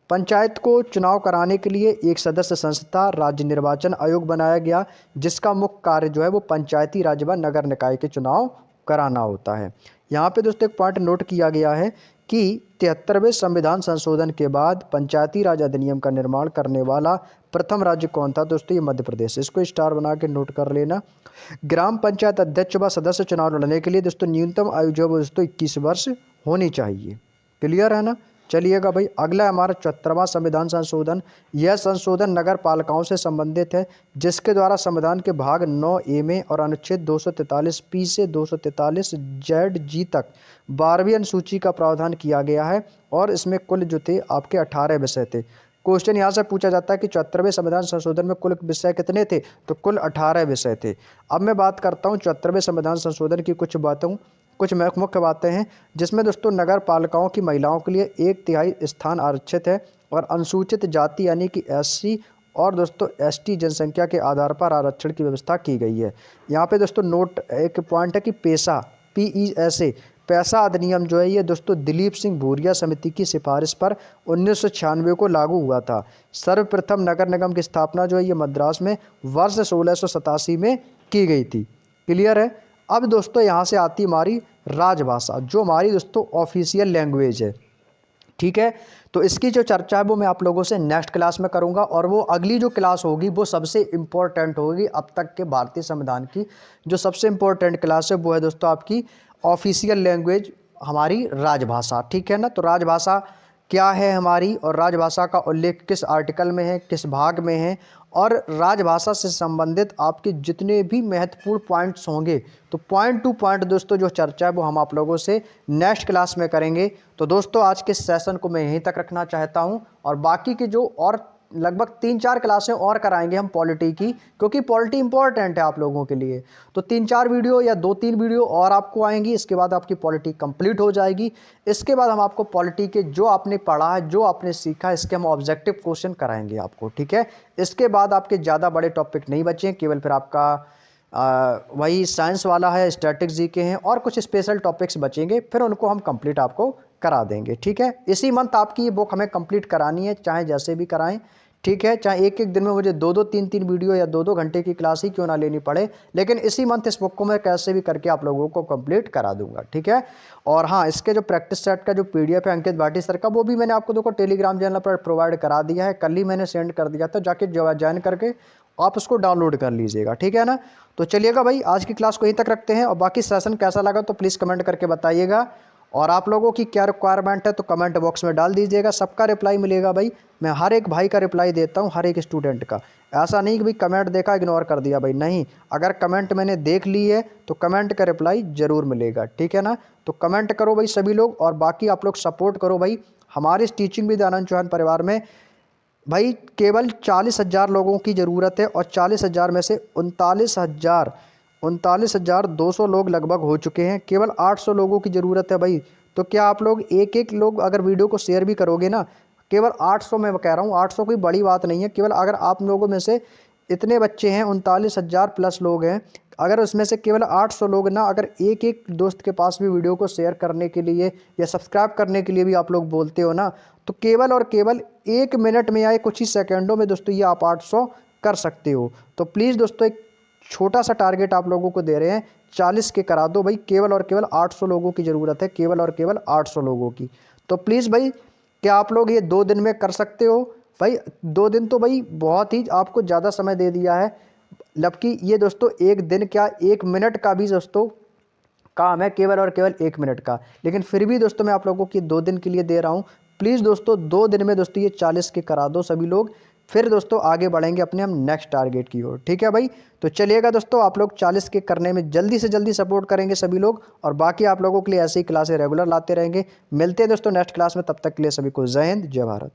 पंचायत को चुनाव कराने के लिए एक सदस्य संस्था राज्य निर्वाचन आयोग बनाया गया, जिसका मुख्य कार्य जो है वो पंचायती राज व नगर निकाय के चुनाव कराना होता है। यहाँ पे दोस्तों एक पॉइंट नोट किया गया है कि 73वें संविधान संशोधन के बाद पंचायती राज अधिनियम का निर्माण करने वाला प्रथम राज्य कौन था दोस्तों? ये मध्य प्रदेश। इसको स्टार बना के नोट कर लेना। ग्राम पंचायत अध्यक्ष व सदस्य चुनाव लड़ने के लिए दोस्तों न्यूनतम आयु जो है दोस्तों 21 वर्ष होनी चाहिए। क्लियर है ना। चलिएगा भाई अगला हमारा 74वां संविधान संशोधन। यह संशोधन नगर पालिकाओं से संबंधित है, जिसके द्वारा संविधान के भाग 9A में और अनुच्छेद 243P से 243ZG तक 12वीं अनुसूची का प्रावधान किया गया है। और इसमें कुल जो थे आपके 18 विषय थे। क्वेश्चन यहाँ से पूछा जाता है कि 74वें संविधान संशोधन में कुल विषय कितने थे, तो कुल 18 विषय थे। अब मैं बात करता हूँ 74वें संविधान संशोधन की कुछ मुख्य बातें हैं, जिसमें दोस्तों नगर पालिकाओं की महिलाओं के लिए 1/3 स्थान आरक्षित है, और अनुसूचित जाति यानी कि SC और दोस्तों ST जनसंख्या के आधार पर आरक्षण की व्यवस्था की गई है। यहाँ पे दोस्तों नोट एक पॉइंट है कि पेशा PESA पैसा अधिनियम जो है ये दोस्तों दिलीप सिंह भूरिया समिति की सिफारिश पर 1996 को लागू हुआ था। सर्वप्रथम नगर निगम की स्थापना जो है ये मद्रास में वर्ष 1687 में की गई थी। क्लियर है। अब दोस्तों यहाँ से आती हमारी राजभाषा, जो हमारी दोस्तों ऑफिशियल लैंग्वेज है। ठीक है, तो इसकी जो चर्चा है वो मैं आप लोगों से नेक्स्ट क्लास में करूंगा, और वो अगली जो क्लास होगी वो सबसे इम्पोर्टेंट होगी। अब तक के भारतीय संविधान की जो सबसे इम्पोर्टेंट क्लास है वो है दोस्तों आपकी ऑफिशियल लैंग्वेज, हमारी राजभाषा। ठीक है ना। तो राजभाषा क्या है हमारी, और राजभाषा का उल्लेख किस आर्टिकल में है, किस भाग में है, और राजभाषा से संबंधित आपके जितने भी महत्वपूर्ण पॉइंट्स होंगे, तो पॉइंट टू पॉइंट दोस्तों जो चर्चा है वो हम आप लोगों से नेक्स्ट क्लास में करेंगे। तो दोस्तों आज के सेशन को मैं यहीं तक रखना चाहता हूं, और बाकी के जो और लगभग 3-4 क्लासें और कराएंगे हम पॉलिटी की, क्योंकि पॉलिटी इंपॉर्टेंट है आप लोगों के लिए। तो 3-4 वीडियो या 2-3 वीडियो और आपको आएंगी, इसके बाद आपकी पॉलिटी कंप्लीट हो जाएगी। इसके बाद हम आपको पॉलिटी के जो आपने पढ़ा है, जो आपने सीखा है, इसके हम ऑब्जेक्टिव क्वेश्चन कराएंगे आपको। ठीक है, इसके बाद आपके ज़्यादा बड़े टॉपिक नहीं बचे, केवल फिर आपका वही साइंस वाला है, स्टैटिक्स जीके हैं, और कुछ स्पेशल टॉपिक्स बचेंगे, फिर उनको हम कंप्लीट आपको करा देंगे। ठीक है, इसी मंथ आपकी ये बुक हमें कंप्लीट करानी है, चाहे जैसे भी कराएं। ठीक है, चाहे एक एक दिन में मुझे 2-2 3-3 वीडियो या 2-2 घंटे की क्लास ही क्यों ना लेनी पड़े, लेकिन इसी मंथ इस बुक को मैं कैसे भी करके आप लोगों को कंप्लीट करा दूंगा। ठीक है, और हाँ, इसके जो प्रैक्टिस सेट का जो PDF है अंकित भाटी सर का, वो भी मैंने आपको देखो टेलीग्राम चैनल पर प्रोवाइड करा दिया है, कल ही मैंने सेंड कर दिया था, जाके ज्वाइन करके आप उसको डाउनलोड कर लीजिएगा। ठीक है ना। तो चलिएगा भाई, आज की क्लास को यहीं तक रखते हैं, और बाकी सेशन कैसा लगा तो प्लीज़ कमेंट करके बताइएगा, और आप लोगों की क्या रिक्वायरमेंट है तो कमेंट बॉक्स में डाल दीजिएगा। सबका रिप्लाई मिलेगा भाई, मैं हर एक भाई का रिप्लाई देता हूँ, हर एक स्टूडेंट का। ऐसा नहीं कि भाई कमेंट देखा इग्नोर कर दिया, भाई नहीं, अगर कमेंट मैंने देख ली है तो कमेंट का रिप्लाई ज़रूर मिलेगा। ठीक है ना। तो कमेंट करो भाई सभी लोग, और बाकी आप लोग सपोर्ट करो भाई हमारे इस टीचिंग विद आनंद चौहान परिवार में। भाई केवल 40,000 लोगों की ज़रूरत है, और 40,000 में से 39,200 लोग लगभग हो चुके हैं। केवल 800 लोगों की ज़रूरत है भाई। तो क्या आप लोग एक लोग अगर वीडियो को शेयर भी करोगे ना, केवल 800, मैं कह रहा हूँ 800 कोई बड़ी बात नहीं है, केवल अगर आप लोगों में से इतने बच्चे हैं, 39,000 प्लस लोग हैं, अगर उसमें से केवल 800 लोग ना, अगर एक दोस्त के पास भी वीडियो को शेयर करने के लिए या सब्सक्राइब करने के लिए भी आप लोग बोलते हो ना, तो केवल और केवल 1 मिनट में या कुछ ही सेकंडों में दोस्तों ये आप 800 कर सकते हो। तो प्लीज़ दोस्तों एक छोटा सा टारगेट आप लोगों को दे रहे हैं, 40 के करा दो भाई। केवल और केवल 800 लोगों की ज़रूरत है, केवल और केवल 800 लोगों की। तो प्लीज़ भाई, क्या आप लोग ये 2 दिन में कर सकते हो भाई? 2 दिन तो भाई बहुत ही आपको ज़्यादा समय दे दिया है, जबकि ये दोस्तों 1 दिन क्या 1 मिनट का भी दोस्तों काम है, केवल और केवल 1 मिनट का। लेकिन फिर भी दोस्तों मैं आप लोगों की 2 दिन के लिए दे रहा हूँ। प्लीज़ दोस्तों 2 दिन में दोस्तों ये 40 के करा दो सभी लोग, फिर दोस्तों आगे बढ़ेंगे अपने हम नेक्स्ट टारगेट की ओर। ठीक है भाई, तो चलिएगा दोस्तों, आप लोग 40 के करने में जल्दी से जल्दी सपोर्ट करेंगे सभी लोग, और बाकी आप लोगों के लिए ऐसी क्लासें रेगुलर लाते रहेंगे। मिलते हैं दोस्तों नेक्स्ट क्लास में, तब तक के लिए सभी को जय हिंद, जय भारत।